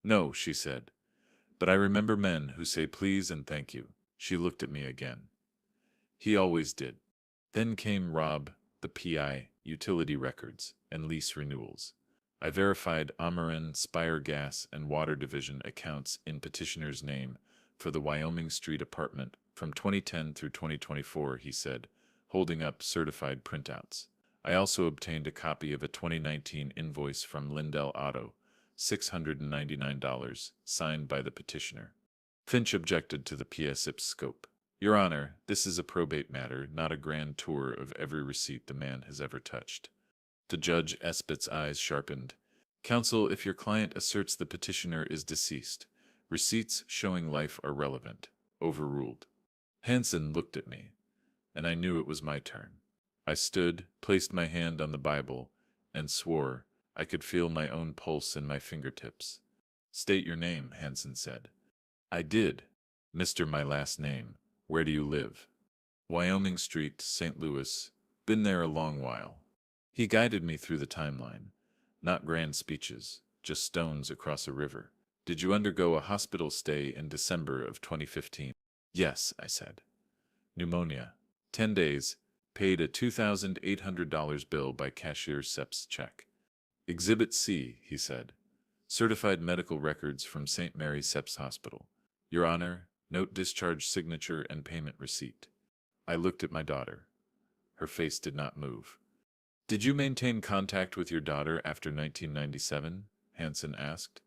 "No," she said. "But I remember men who say please and thank you." She looked at me again. "He always did." Then came Rob, the PI, utility records, and lease renewals. I verified Ameren, Spire Gas, and Water Division accounts in petitioner's name for the Wyoming Street apartment from 2010 through 2024, he said, holding up certified printouts. I also obtained a copy of a 2019 invoice from Lindell Auto, $699, signed by the petitioner. Finch objected to the PSIP's scope. "Your Honor, this is a probate matter, not a grand tour of every receipt the man has ever touched." The Judge Espet's eyes sharpened. "Counsel, if your client asserts the petitioner is deceased, receipts showing life are relevant." Overruled. Hanson looked at me, and I knew it was my turn. I stood, placed my hand on the Bible, and swore. I could feel my own pulse in my fingertips. "State your name," Hanson said. I did. "Mr. My last name. Where do you live?" "Wyoming Street, St. Louis. Been there a long while." He guided me through the timeline. Not grand speeches, just stones across a river. "Did you undergo a hospital stay in December of 2015? "Yes," I said. "Pneumonia. 10 days. Paid a $2,800 bill by cashier Sep's check." "Exhibit C," he said. "Certified medical records from St. Mary Sep's Hospital. Your Honor, note discharge signature and payment receipt." I looked at my daughter. Her face did not move. "Did you maintain contact with your daughter after 1997? Hanson asked.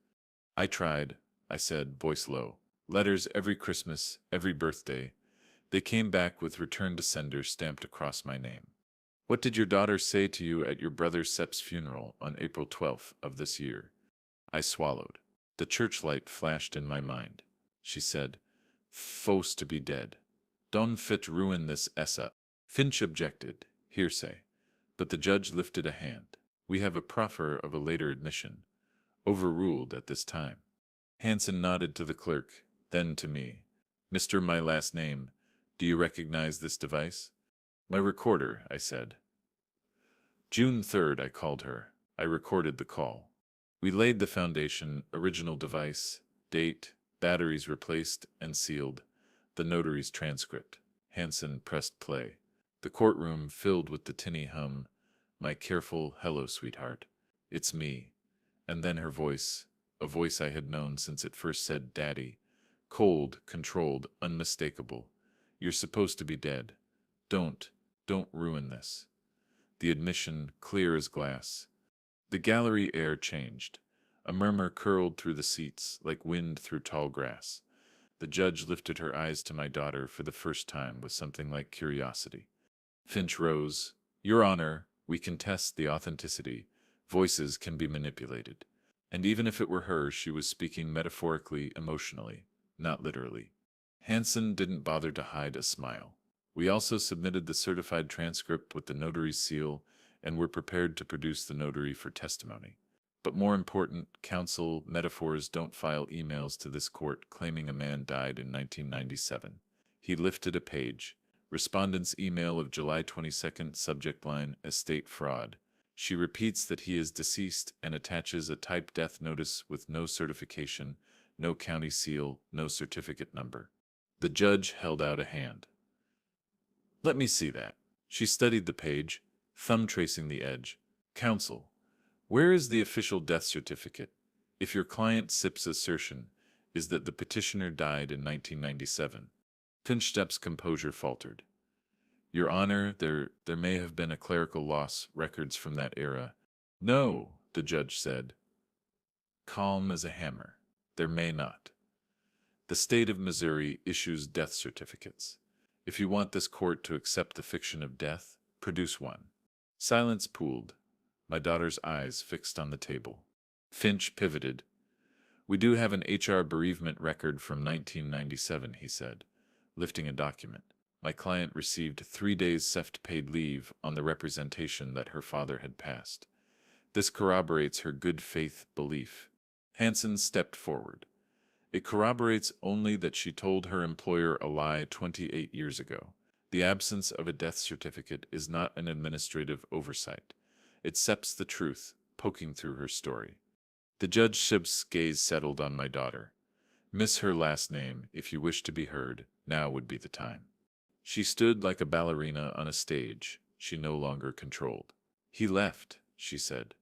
"I tried," I said, voice low. "Letters every Christmas, every birthday. They came back with return to sender stamped across my name." "What did your daughter say to you at your brother Sep's funeral on April 12th of this year?" I swallowed. The church light flashed in my mind. She said, "Fos to be dead. Don't fit ruin this essa." Finch objected, hearsay. But the judge lifted a hand. "We have a proffer of a later admission." Overruled at this time. Hanson nodded to the clerk, then to me. "Mr. My last name, do you recognize this device?" "My recorder," I said. June 3rd, I called her. I recorded the call. We laid the foundation, original device, date, batteries replaced and sealed, the notary's transcript. Hanson pressed play. The courtroom filled with the tinny hum. My careful, "Hello, sweetheart. It's me." And then her voice, a voice I had known since it first said Daddy. Cold, controlled, unmistakable. "You're supposed to be dead. Don't ruin this." The admission, clear as glass. The gallery air changed. A murmur curled through the seats, like wind through tall grass. The judge lifted her eyes to my daughter for the first time with something like curiosity. Finch rose. "Your Honor, we contest the authenticity. Voices can be manipulated. And even if it were her, she was speaking metaphorically, emotionally, not literally. Hansen didn't bother to hide a smile. We also submitted the certified transcript with the notary's seal and were prepared to produce the notary for testimony. But more important, counsel metaphors don't file emails to this court claiming a man died in 1997. He lifted a page. Respondent's email of July 22nd, subject line, estate fraud. She repeats that he is deceased and attaches a typed death notice with no certification, no county seal, no certificate number. The judge held out a hand. Let me see that. She studied the page, thumb tracing the edge. Counsel, where is the official death certificate? If your client SIP's assertion is that the petitioner died in 1997. Finstep's composure faltered. Your Honor, there may have been a clerical loss, records from that era. No, the judge said, calm as a hammer. There may not. The state of Missouri issues death certificates. If you want this court to accept the fiction of death, produce one. Silence pooled, my daughter's eyes fixed on the table. Finch pivoted. We do have an HR bereavement record from 1997, he said, lifting a document. My client received 3 days SEFT-paid leave on the representation that her father had passed. This corroborates her good faith belief. Hansen stepped forward. It corroborates only that she told her employer a lie 28 years ago. The absence of a death certificate is not an administrative oversight. It accepts the truth, poking through her story. The judge's gaze settled on my daughter. Miss her last name, if you wish to be heard, now would be the time. She stood like a ballerina on a stage she no longer controlled. He left, she said.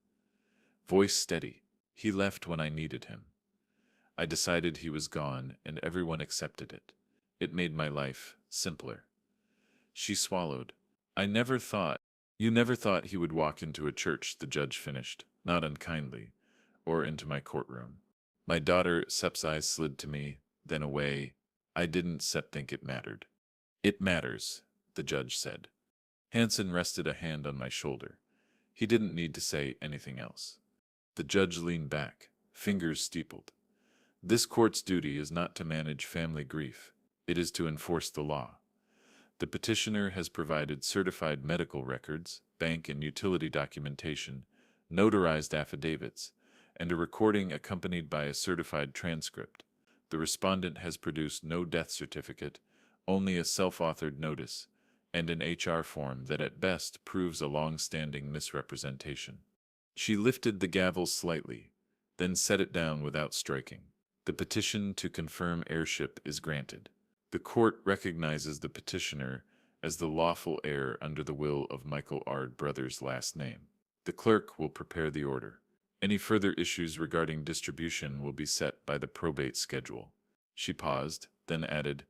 Voice steady. He left when I needed him. I decided he was gone, and everyone accepted it. It made my life simpler. She swallowed. You never thought he would walk into a church, the judge finished, not unkindly, or into my courtroom. My daughter's eyes slid to me, then away. I didn't think it mattered. It matters, the judge said. Hansen rested a hand on my shoulder. He didn't need to say anything else. The judge leaned back, fingers steepled. This court's duty is not to manage family grief. It is to enforce the law. The petitioner has provided certified medical records, bank and utility documentation, notarized affidavits, and a recording accompanied by a certified transcript. The respondent has produced no death certificate, only a self-authored notice, and an HR form that at best proves a long-standing misrepresentation. She lifted the gavel slightly, then set it down without striking. The petition to confirm heirship is granted. The court recognizes the petitioner as the lawful heir under the will of Michael Ard Brothers' last name. The clerk will prepare the order. Any further issues regarding distribution will be set by the probate schedule. She paused, then added,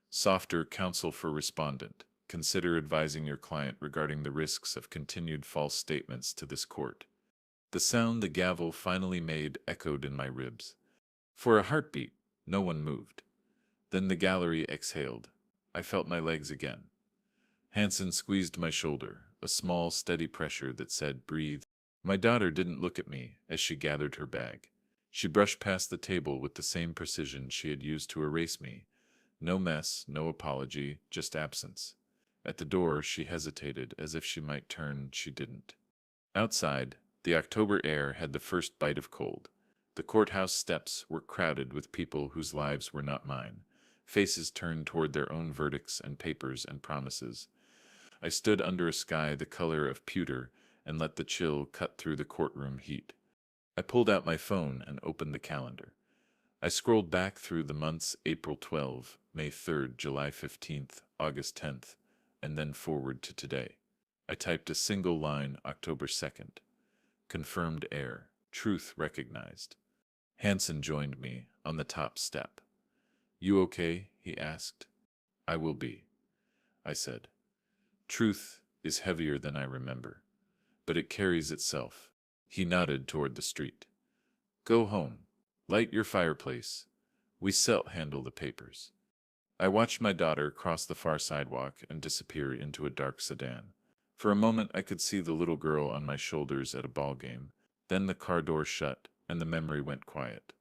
Softer counsel for respondent. Consider advising your client regarding the risks of continued false statements to this court. The sound the gavel finally made echoed in my ribs. For a heartbeat, no one moved. Then the gallery exhaled. I felt my legs again. Hansen squeezed my shoulder, a small, steady pressure that said, breathe. My daughter didn't look at me as she gathered her bag. She brushed past the table with the same precision she had used to erase me. No mess, no apology, just absence. At the door, she hesitated, as if she might turn. She didn't. Outside, the October air had the first bite of cold. The courthouse steps were crowded with people whose lives were not mine, faces turned toward their own verdicts and papers and promises. I stood under a sky the color of pewter and let the chill cut through the courtroom heat. I pulled out my phone and opened the calendar. I scrolled back through the months: April 12, May 3rd, July 15th, August 10th, and then forward to today. I typed a single line: October 2nd. Confirmed heir. Truth recognized. Hansen joined me on the top step. You okay? He asked. I will be, I said. Truth is heavier than I remember, but it carries itself. He nodded toward the street. Go home. Light your fireplace. We handle the papers. I watched my daughter cross the far sidewalk and disappear into a dark sedan. For a moment I could see the little girl on my shoulders at a ball game, Then the car door shut, and the memory went quiet.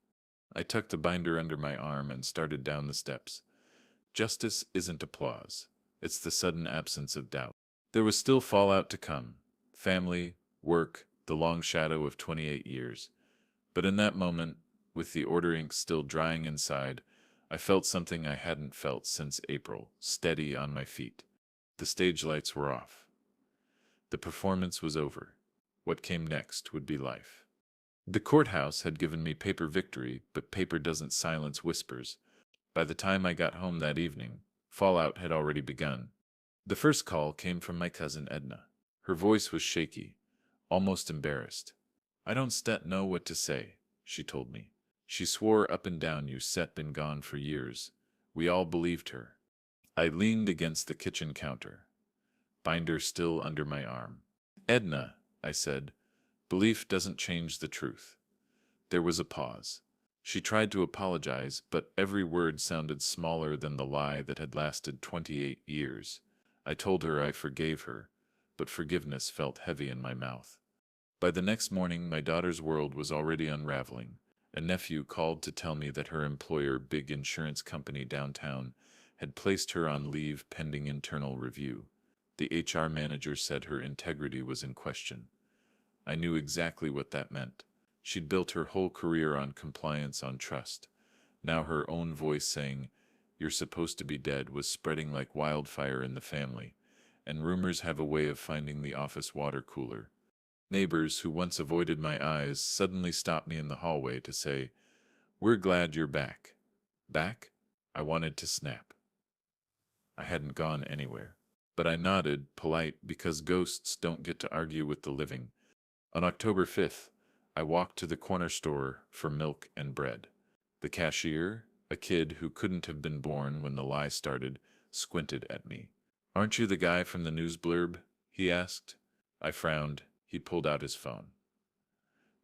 I tucked the binder under my arm and started down the steps. Justice isn't applause. It's the sudden absence of doubt. There was still fallout to come. Family, work, the long shadow of 28 years. But in that moment, with the order ink still drying inside, I felt something I hadn't felt since April, steady on my feet. The stage lights were off. The performance was over. What came next would be life. The courthouse had given me paper victory, but paper doesn't silence whispers. By the time I got home that evening, fallout had already begun. The first call came from my cousin Edna. Her voice was shaky, almost embarrassed. "I don't know what to say," she told me. She swore up and down you set been gone for years. We all believed her. I leaned against the kitchen counter, binder still under my arm. "Edna," I said, "belief doesn't change the truth." There was a pause. She tried to apologize, but every word sounded smaller than the lie that had lasted 28 years. I told her I forgave her, but forgiveness felt heavy in my mouth. By the next morning, my daughter's world was already unraveling. A nephew called to tell me that her employer, big insurance company downtown, had placed her on leave pending internal review. The HR manager said her integrity was in question. I knew exactly what that meant. She'd built her whole career on compliance, on trust. Now her own voice saying, "You're supposed to be dead," was spreading like wildfire in the family, and rumors have a way of finding the office water cooler. Neighbors who once avoided my eyes suddenly stopped me in the hallway to say, "We're glad you're back." Back? I wanted to snap. I hadn't gone anywhere. But I nodded, polite, because ghosts don't get to argue with the living. On October 5th, I walked to the corner store for milk and bread. The cashier, a kid who couldn't have been born when the lie started, squinted at me. "Aren't you the guy from the news blurb?" he asked. I frowned. He pulled out his phone.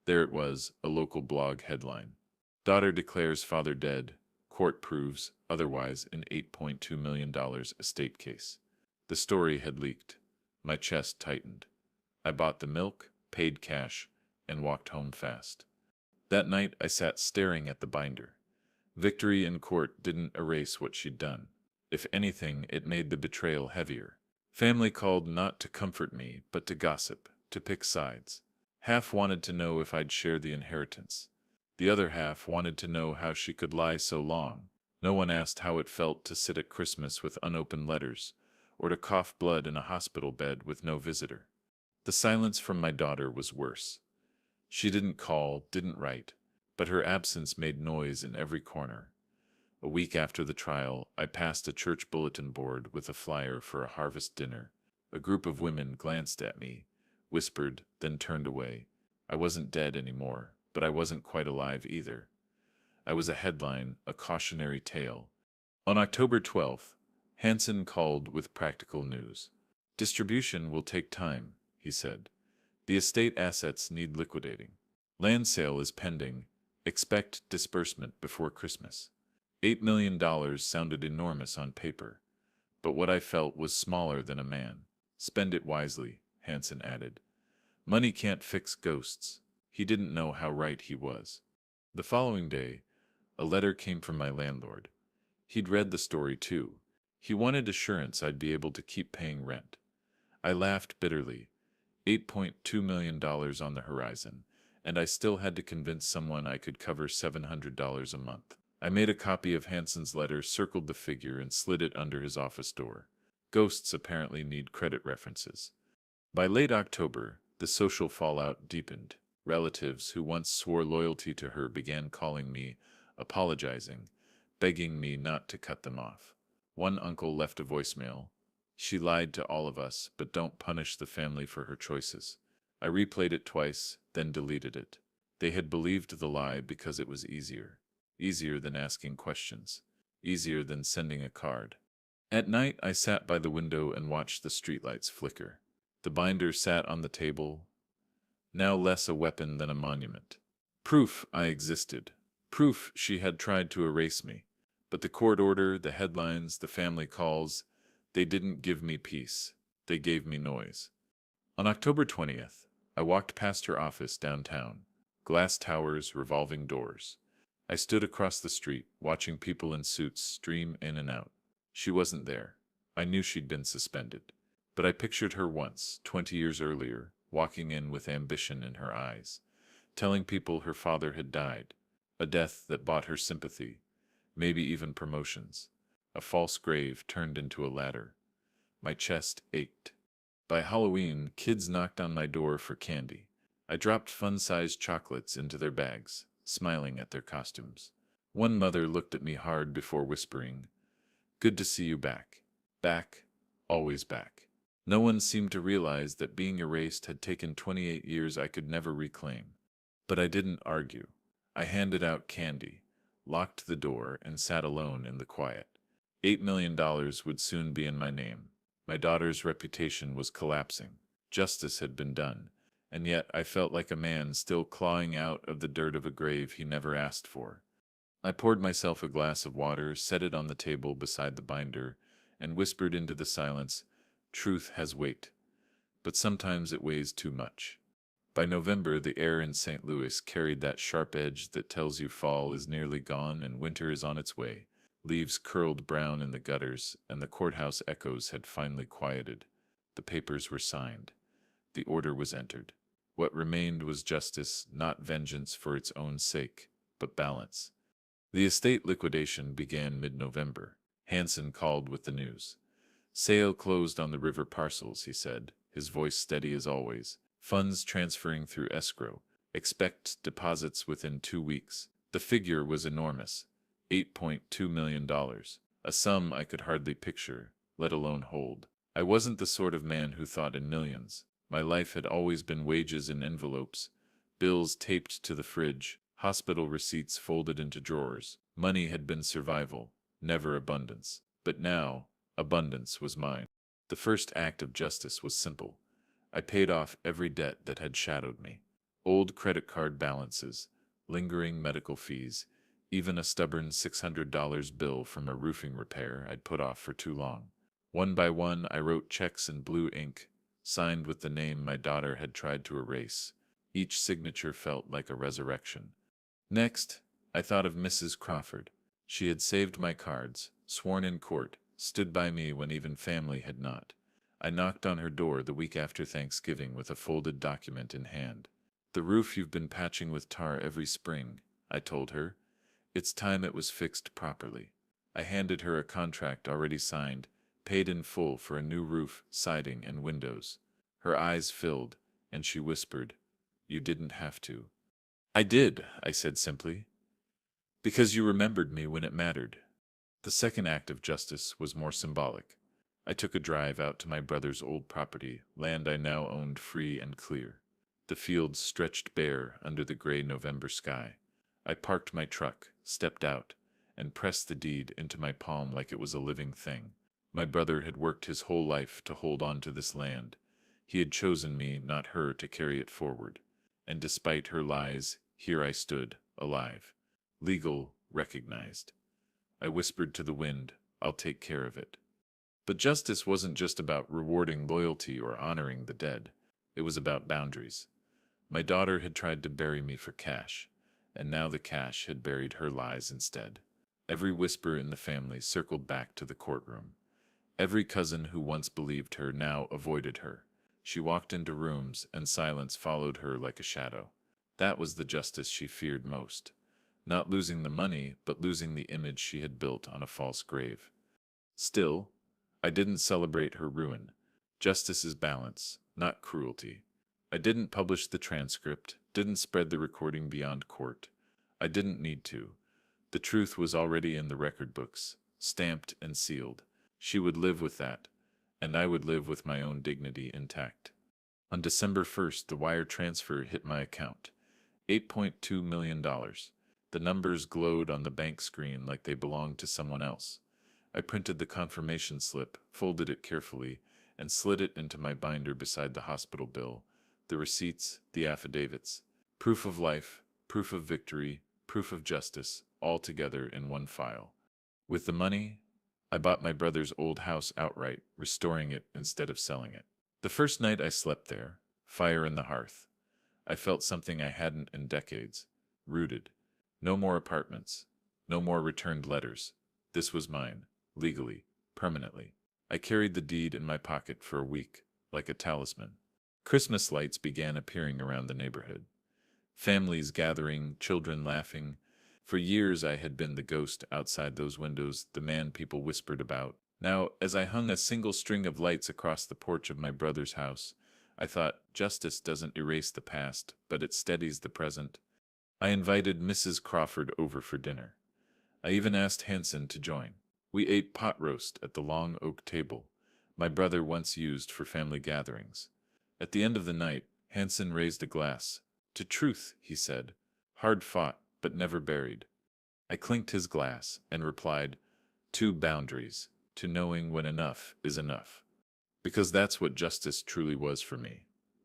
There it was, a local blog headline. "Daughter declares father dead. Court proves otherwise in $8.2 million estate case." The story had leaked. My chest tightened. I bought the milk, paid cash, and walked home fast. That night I sat staring at the binder. Victory in court didn't erase what she'd done. If anything, it made the betrayal heavier. Family called not to comfort me, but to gossip, to pick sides. Half wanted to know if I'd share the inheritance. The other half wanted to know how she could lie so long. No one asked how it felt to sit at Christmas with unopened letters, or to cough blood in a hospital bed with no visitor. The silence from my daughter was worse. She didn't call, didn't write, but her absence made noise in every corner. A week after the trial, I passed a church bulletin board with a flyer for a harvest dinner. A group of women glanced at me, whispered, then turned away. I wasn't dead anymore, but I wasn't quite alive either. I was a headline, a cautionary tale. On October 12th, Hansen called with practical news. "Distribution will take time," he said. "The estate assets need liquidating. Land sale is pending. Expect disbursement before Christmas." $8 million sounded enormous on paper, but what I felt was smaller than a man. "Spend it wisely," Hansen added. "Money can't fix ghosts." He didn't know how right he was. The following day, a letter came from my landlord. He'd read the story too. He wanted assurance I'd be able to keep paying rent. I laughed bitterly. $8.2 million on the horizon, and I still had to convince someone I could cover $700 a month. I made a copy of Hansen's letter, circled the figure, and slid it under his office door. Ghosts apparently need credit references. By late October, the social fallout deepened. Relatives who once swore loyalty to her began calling me, apologizing, begging me not to cut them off. One uncle left a voicemail. "She lied to all of us, but don't punish the family for her choices." I replayed it twice, then deleted it. They had believed the lie because it was easier. Easier than asking questions. Easier than sending a card. At night, I sat by the window and watched the streetlights flicker. The binder sat on the table, now less a weapon than a monument. Proof I existed. Proof she had tried to erase me. But the court order, the headlines, the family calls, they didn't give me peace. They gave me noise. On October 20th, I walked past her office downtown. Glass towers, revolving doors. I stood across the street, watching people in suits stream in and out. She wasn't there. I knew she'd been suspended. But I pictured her once, 20 years earlier, walking in with ambition in her eyes, telling people her father had died, a death that bought her sympathy, maybe even promotions. A false grave turned into a ladder. My chest ached. By Halloween, kids knocked on my door for candy. I dropped fun-sized chocolates into their bags, smiling at their costumes. One mother looked at me hard before whispering, "Good to see you back. Back, always back." No one seemed to realize that being erased had taken 28 years I could never reclaim. But I didn't argue. I handed out candy, locked the door, and sat alone in the quiet. $8 million would soon be in my name. My daughter's reputation was collapsing. Justice had been done, and yet I felt like a man still clawing out of the dirt of a grave he never asked for. I poured myself a glass of water, set it on the table beside the binder, and whispered into the silence, "Truth has weight, but sometimes it weighs too much." By November, the air in St. Louis carried that sharp edge that tells you fall is nearly gone and winter is on its way. Leaves curled brown in the gutters, and the courthouse echoes had finally quieted. The papers were signed. The order was entered. What remained was justice, not vengeance for its own sake, but balance. The estate liquidation began mid-November. Hansen called with the news. "Sale closed on the river parcels," he said, his voice steady as always. "Funds transferring through escrow. Expect deposits within 2 weeks." The figure was enormous. $8.2 million. A sum I could hardly picture, let alone hold. I wasn't the sort of man who thought in millions. My life had always been wages in envelopes, bills taped to the fridge, hospital receipts folded into drawers. Money had been survival, never abundance. But now, abundance was mine. The first act of justice was simple. I paid off every debt that had shadowed me. Old credit card balances, lingering medical fees, even a stubborn $600 bill from a roofing repair I'd put off for too long. One by one, I wrote checks in blue ink, signed with the name my daughter had tried to erase. Each signature felt like a resurrection. Next, I thought of Mrs. Crawford. She had saved my cards, sworn in court, stood by me when even family had not. I knocked on her door the week after Thanksgiving with a folded document in hand. "The roof you've been patching with tar every spring," I told her. "It's time it was fixed properly." I handed her a contract already signed, paid in full for a new roof, siding, and windows. Her eyes filled, and she whispered, "You didn't have to." "I did," I said simply, "because you remembered me when it mattered." The second act of justice was more symbolic. I took a drive out to my brother's old property, land I now owned free and clear. The fields stretched bare under the gray November sky. I parked my truck, stepped out, and pressed the deed into my palm like it was a living thing. My brother had worked his whole life to hold on to this land. He had chosen me, not her, to carry it forward. And despite her lies, here I stood, alive. Legal, recognized. I whispered to the wind, "I'll take care of it." But justice wasn't just about rewarding loyalty or honoring the dead. It was about boundaries. My daughter had tried to bury me for cash, and now the cash had buried her lies instead. Every whisper in the family circled back to the courtroom. Every cousin who once believed her now avoided her. She walked into rooms, and silence followed her like a shadow. That was the justice she feared most. Not losing the money, but losing the image she had built on a false grave. Still, I didn't celebrate her ruin. Justice is balance, not cruelty. I didn't publish the transcript, didn't spread the recording beyond court. I didn't need to. The truth was already in the record books, stamped and sealed. She would live with that, and I would live with my own dignity intact. On December 1st, the wire transfer hit my account. $8.2 million. The numbers glowed on the bank screen like they belonged to someone else. I printed the confirmation slip, folded it carefully, and slid it into my binder beside the hospital bill, the receipts, the affidavits. Proof of life, proof of victory, proof of justice, all together in one file. With the money, I bought my brother's old house outright, restoring it instead of selling it. The first night I slept there, fire in the hearth, I felt something I hadn't in decades. Rooted. No more apartments. No more returned letters. This was mine. Legally. Permanently. I carried the deed in my pocket for a week, like a talisman. Christmas lights began appearing around the neighborhood. Families gathering, children laughing. For years I had been the ghost outside those windows, the man people whispered about. Now, as I hung a single string of lights across the porch of my brother's house, I thought, justice doesn't erase the past, but it steadies the present. I invited Mrs. Crawford over for dinner. I even asked Hanson to join. We ate pot roast at the long oak table, my brother once used for family gatherings. At the end of the night, Hanson raised a glass. To truth, he said, hard fought, but never buried. I clinked his glass and replied, to boundaries, to knowing when enough is enough. Because that's what justice truly was for me.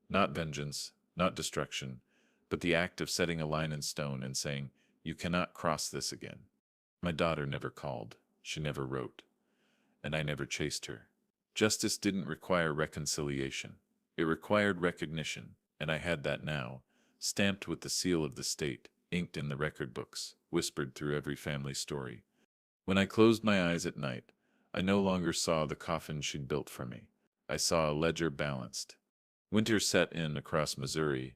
Not vengeance, not destruction, but the act of setting a line in stone and saying, you cannot cross this again. My daughter never called, she never wrote, and I never chased her. Justice didn't require reconciliation. It required recognition, and I had that now, stamped with the seal of the state, inked in the record books, whispered through every family story. When I closed my eyes at night, I no longer saw the coffin she'd built for me. I saw a ledger balanced. Winter set in across Missouri,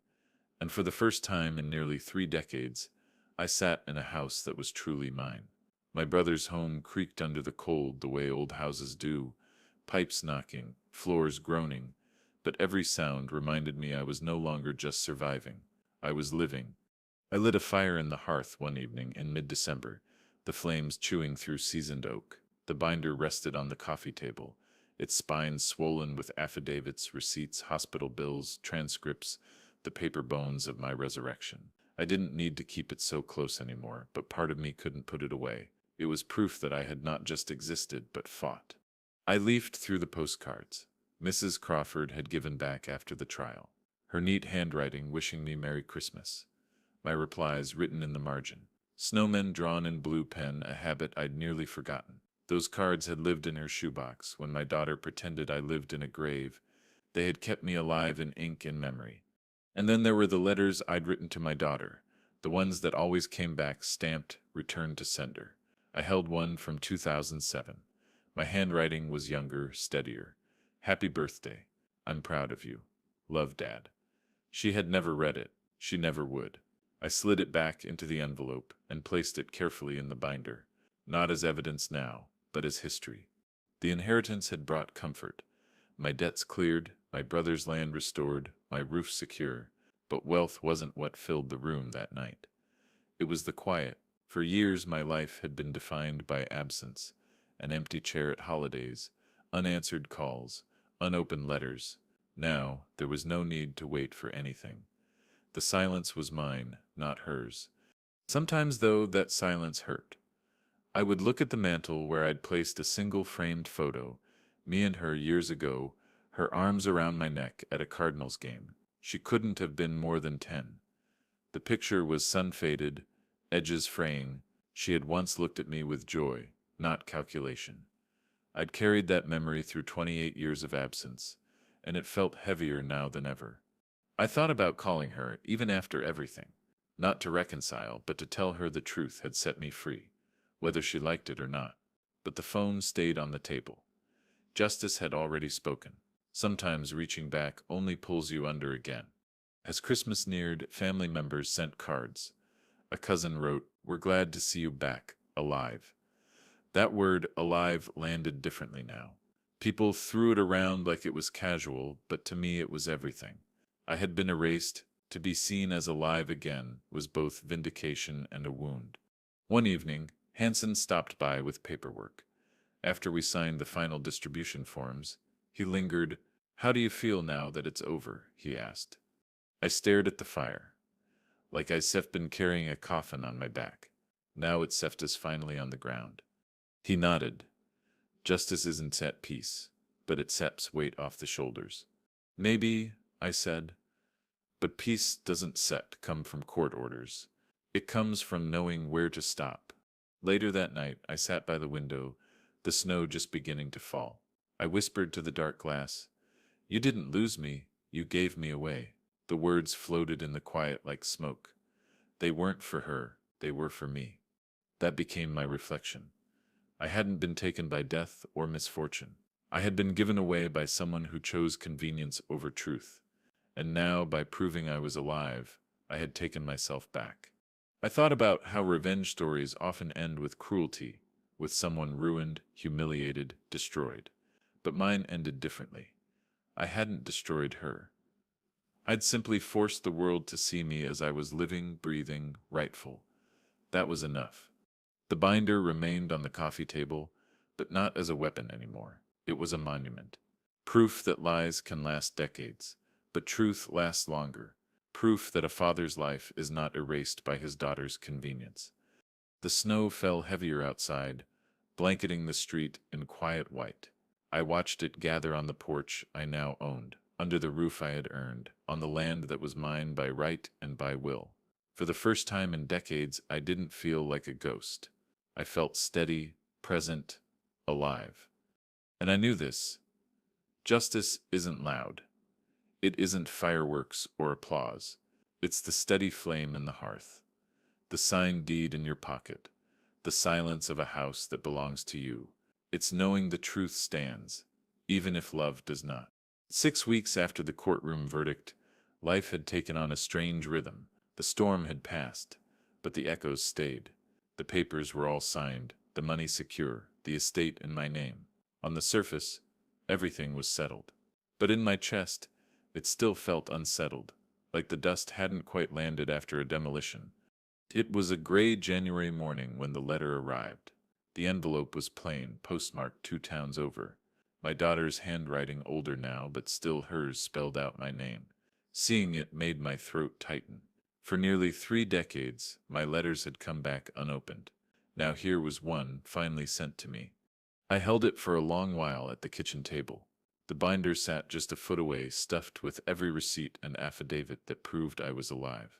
and for the first time in nearly 3 decades, I sat in a house that was truly mine. My brother's home creaked under the cold the way old houses do, pipes knocking, floors groaning, but every sound reminded me I was no longer just surviving. I was living. I lit a fire in the hearth one evening in mid-December, the flames chewing through seasoned oak. The binder rested on the coffee table, its spine swollen with affidavits, receipts, hospital bills, transcripts, the paper bones of my resurrection. I didn't need to keep it so close anymore, but part of me couldn't put it away. It was proof that I had not just existed, but fought. I leafed through the postcards. Mrs. Crawford had given back after the trial, her neat handwriting wishing me Merry Christmas. My replies written in the margin. Snowmen drawn in blue pen, a habit I'd nearly forgotten. Those cards had lived in her shoebox when my daughter pretended I lived in a grave. They had kept me alive in ink and memory. And then there were the letters I'd written to my daughter, the ones that always came back stamped, returned to sender. I held one from 2007. My handwriting was younger, steadier. Happy birthday. I'm proud of you. Love, Dad. She had never read it. She never would. I slid it back into the envelope and placed it carefully in the binder, not as evidence now, but as history. The inheritance had brought comfort. My debts cleared, my brother's land restored, my roof secure, but wealth wasn't what filled the room that night. It was the quiet. For years my life had been defined by absence, an empty chair at holidays, unanswered calls, unopened letters. Now there was no need to wait for anything. The silence was mine, not hers. Sometimes, though, that silence hurt. I would look at the mantel where I'd placed a single framed photo, me and her years ago, her arms around my neck at a Cardinals game. She couldn't have been more than 10. The picture was sun-faded, edges fraying. She had once looked at me with joy, not calculation. I'd carried that memory through 28 years of absence, and it felt heavier now than ever. I thought about calling her, even after everything. Not to reconcile, but to tell her the truth had set me free, whether she liked it or not. But the phone stayed on the table. Justice had already spoken. Sometimes reaching back only pulls you under again. As Christmas neared, family members sent cards. A cousin wrote, "We're glad to see you back, alive." That word, alive, landed differently now. People threw it around like it was casual, but to me it was everything. I had been erased. To be seen as alive again was both vindication and a wound. One evening, Hanson stopped by with paperwork. After we signed the final distribution forms, he lingered. "How do you feel now that it's over?" he asked. I stared at the fire. Like I'd been carrying a coffin on my back. Now it's finally on the ground. He nodded. Justice isn't at peace, but it seps weight off the shoulders. "Maybe," I said. But peace doesn't come from court orders. It comes from knowing where to stop. Later that night, I sat by the window, the snow just beginning to fall. I whispered to the dark glass, "You didn't lose me, you gave me away." The words floated in the quiet like smoke. They weren't for her, they were for me. That became my reflection. I hadn't been taken by death or misfortune. I had been given away by someone who chose convenience over truth. And now, by proving I was alive, I had taken myself back. I thought about how revenge stories often end with cruelty, with someone ruined, humiliated, destroyed. But mine ended differently. I hadn't destroyed her. I'd simply forced the world to see me as I was living, breathing, rightful. That was enough. The binder remained on the coffee table, but not as a weapon anymore. It was a monument. Proof that lies can last decades, but truth lasts longer. Proof that a father's life is not erased by his daughter's convenience. The snow fell heavier outside, blanketing the street in quiet white. I watched it gather on the porch I now owned, under the roof I had earned, on the land that was mine by right and by will. For the first time in decades, I didn't feel like a ghost. I felt steady, present, alive. And I knew this. Justice isn't loud. It isn't fireworks or applause. It's the steady flame in the hearth, the signed deed in your pocket, the silence of a house that belongs to you. It's knowing the truth stands, even if love does not. 6 weeks after the courtroom verdict, life had taken on a strange rhythm. The storm had passed, but the echoes stayed. The papers were all signed, the money secure, the estate in my name. On the surface, everything was settled. But in my chest, it still felt unsettled, like the dust hadn't quite landed after a demolition. It was a gray January morning when the letter arrived. The envelope was plain, postmarked 2 towns over. My daughter's handwriting, older now, but still hers, spelled out my name. Seeing it made my throat tighten. For nearly 3 decades, my letters had come back unopened. Now here was one, finally sent to me. I held it for a long while at the kitchen table. The binder sat just a foot away, stuffed with every receipt and affidavit that proved I was alive.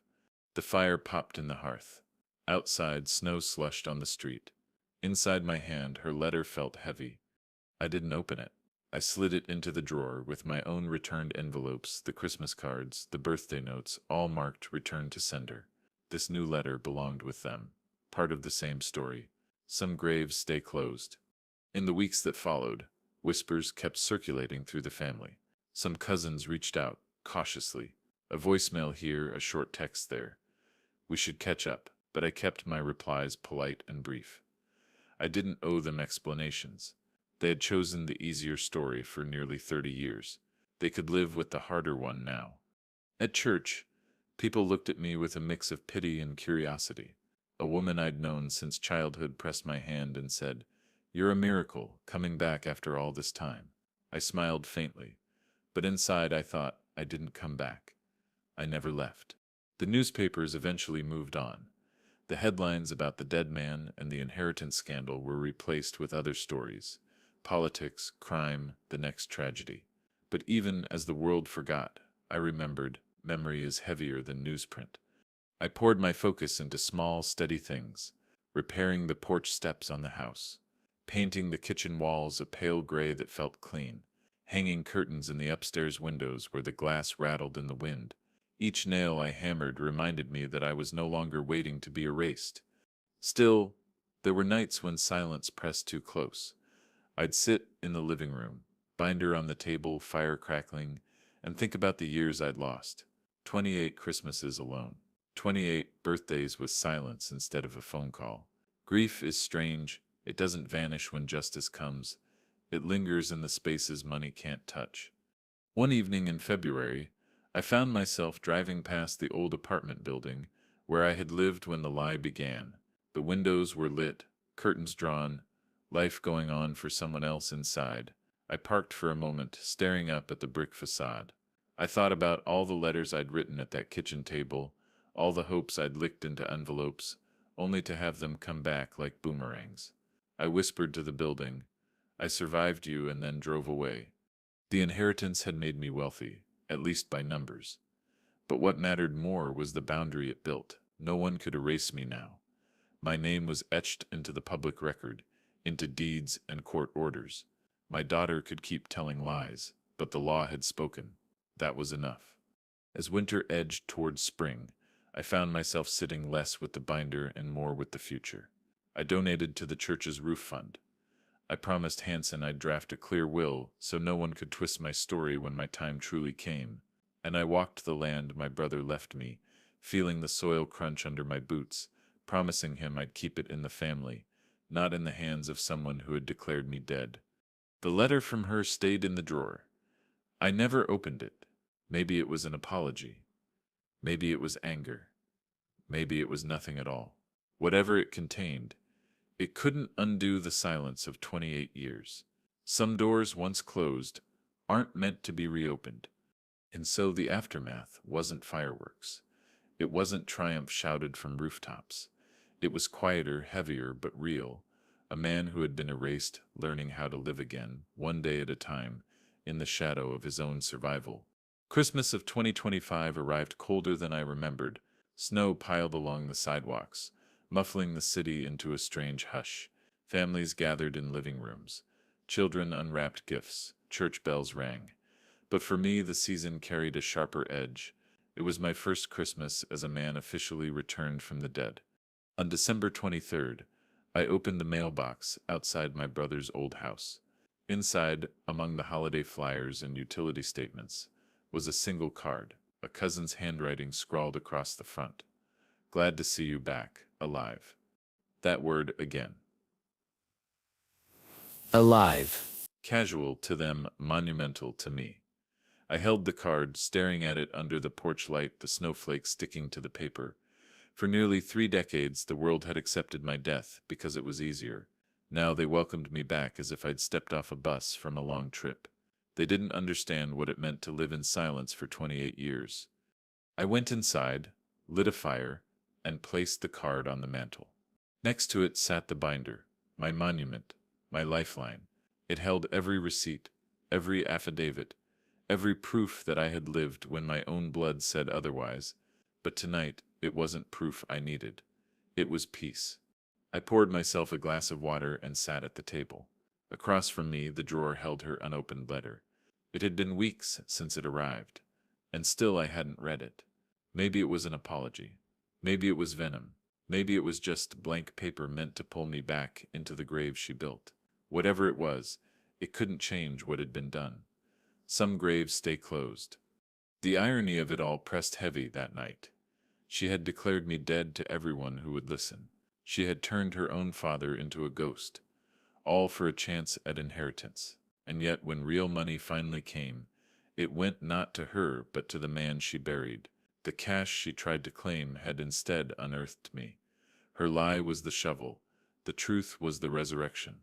The fire popped in the hearth. Outside, snow slushed on the street. Inside my hand, her letter felt heavy. I didn't open it. I slid it into the drawer with my own returned envelopes, the Christmas cards, the birthday notes, all marked "Return to Sender." This new letter belonged with them. Part of the same story. Some graves stay closed. In the weeks that followed, whispers kept circulating through the family. Some cousins reached out, cautiously. A voicemail here, a short text there. We should catch up, but I kept my replies polite and brief. I didn't owe them explanations. They had chosen the easier story for nearly 30 years. They could live with the harder one now. At church, people looked at me with a mix of pity and curiosity. A woman I'd known since childhood pressed my hand and said, "You're a miracle, coming back after all this time." I smiled faintly, but inside I thought I didn't come back. I never left. The newspapers eventually moved on. The headlines about the dead man and the inheritance scandal were replaced with other stories. Politics, crime, the next tragedy. But even as the world forgot, I remembered. Memory is heavier than newsprint. I poured my focus into small, steady things, repairing the porch steps on the house, painting the kitchen walls a pale gray that felt clean, hanging curtains in the upstairs windows where the glass rattled in the wind. Each nail I hammered reminded me that I was no longer waiting to be erased. Still, there were nights when silence pressed too close. I'd sit in the living room, binder on the table, fire crackling, and think about the years I'd lost. 28 Christmases alone. 28 birthdays with silence instead of a phone call. Grief is strange. It doesn't vanish when justice comes. It lingers in the spaces money can't touch. One evening in February, I found myself driving past the old apartment building where I had lived when the lie began. The windows were lit, curtains drawn, life going on for someone else inside. I parked for a moment, staring up at the brick facade. I thought about all the letters I'd written at that kitchen table, all the hopes I'd licked into envelopes, only to have them come back like boomerangs. I whispered to the building, "I survived you," and then drove away. The inheritance had made me wealthy, at least by numbers. But what mattered more was the boundary it built. No one could erase me now. My name was etched into the public record, into deeds and court orders. My daughter could keep telling lies, but the law had spoken. That was enough. As winter edged towards spring, I found myself sitting less with the binder and more with the future. I donated to the church's roof fund. I promised Hanson I'd draft a clear will so no one could twist my story when my time truly came. And I walked the land my brother left me, feeling the soil crunch under my boots, promising him I'd keep it in the family, not in the hands of someone who had declared me dead. The letter from her stayed in the drawer. I never opened it. Maybe it was an apology. Maybe it was anger. Maybe it was nothing at all. Whatever it contained, it couldn't undo the silence of 28 years. Some doors once closed aren't meant to be reopened. And so the aftermath wasn't fireworks. It wasn't triumph shouted from rooftops. It was quieter, heavier, but real. A man who had been erased, learning how to live again, one day at a time, in the shadow of his own survival. Christmas of 2025 arrived colder than I remembered. Snow piled along the sidewalks, muffling the city into a strange hush. Families gathered in living rooms. Children unwrapped gifts. Church bells rang. But for me, the season carried a sharper edge. It was my first Christmas as a man officially returned from the dead. On December 23rd, I opened the mailbox outside my brother's old house. Inside, among the holiday flyers and utility statements, was a single card, a cousin's handwriting scrawled across the front. Glad to see you back, alive. That word again. Alive. Casual to them, monumental to me. I held the card, staring at it under the porch light, the snowflakes sticking to the paper. For nearly 3 decades, the world had accepted my death because it was easier. Now they welcomed me back as if I'd stepped off a bus from a long trip. They didn't understand what it meant to live in silence for 28 years. I went inside, lit a fire, and placed the card on the mantel. Next to it sat the binder, my monument, my lifeline. It held every receipt, every affidavit, every proof that I had lived when my own blood said otherwise. But tonight, it wasn't proof I needed. It was peace. I poured myself a glass of water and sat at the table. Across from me, the drawer held her unopened letter. It had been weeks since it arrived, and still I hadn't read it. Maybe it was an apology. Maybe it was venom. Maybe it was just blank paper meant to pull me back into the grave she built. Whatever it was, it couldn't change what had been done. Some graves stay closed. The irony of it all pressed heavy that night. She had declared me dead to everyone who would listen. She had turned her own father into a ghost, all for a chance at inheritance. And yet when real money finally came, it went not to her but to the man she buried. The cash she tried to claim had instead unearthed me. Her lie was the shovel. The truth was the resurrection.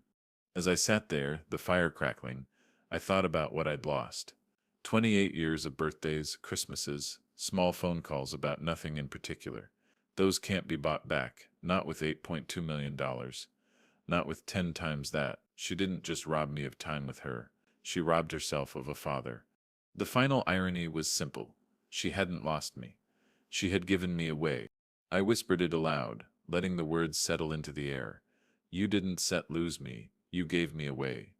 As I sat there, the fire crackling, I thought about what I'd lost. 28 years of birthdays, Christmases, small phone calls about nothing in particular. Those can't be bought back, not with $8.2 million. Not with 10 times that. She didn't just rob me of time with her. She robbed herself of a father. The final irony was simple. She hadn't lost me. She had given me away. I whispered it aloud, letting the words settle into the air. You didn't lose me. You gave me away.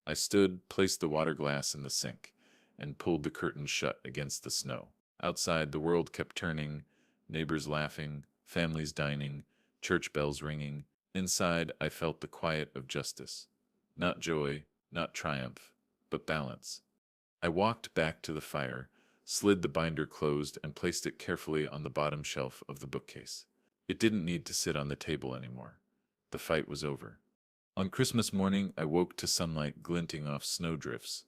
I stood, placed the water glass in the sink, and pulled the curtains shut against the snow. Outside, the world kept turning, neighbors laughing, families dining, church bells ringing. Inside, I felt the quiet of justice. Not joy, not triumph, but balance. I walked back to the fire, slid the binder closed, and placed it carefully on the bottom shelf of the bookcase. It didn't need to sit on the table anymore. The fight was over. On Christmas morning, I woke to sunlight glinting off snowdrifts.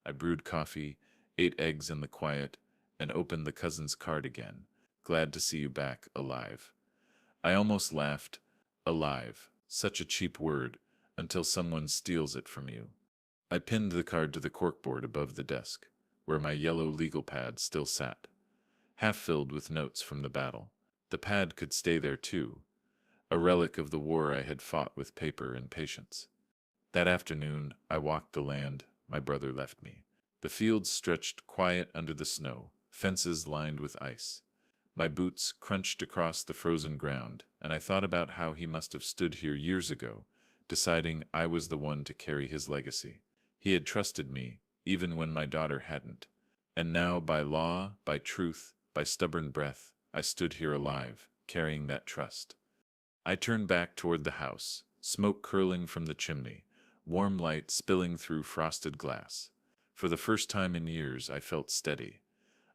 I brewed coffee, ate eggs in the quiet, and opened the cousin's card again. Glad to see you back, alive. I almost laughed. Alive. Such a cheap word, until someone steals it from you. I pinned the card to the corkboard above the desk, where my yellow legal pad still sat, half filled with notes from the battle. The pad could stay there too, a relic of the war I had fought with paper and patience. That afternoon, I walked the land my brother left me. The fields stretched quiet under the snow, fences lined with ice. My boots crunched across the frozen ground, and I thought about how he must have stood here years ago, deciding I was the one to carry his legacy. He had trusted me, even when my daughter hadn't. And now, by law, by truth, by stubborn breath, I stood here alive, carrying that trust. I turned back toward the house, smoke curling from the chimney, warm light spilling through frosted glass. For the first time in years, I felt steady.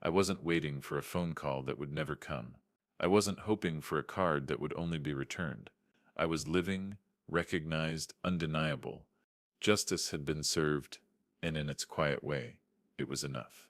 I wasn't waiting for a phone call that would never come. I wasn't hoping for a card that would only be returned. I was living, recognized, undeniable. Justice had been served, and in its quiet way, it was enough.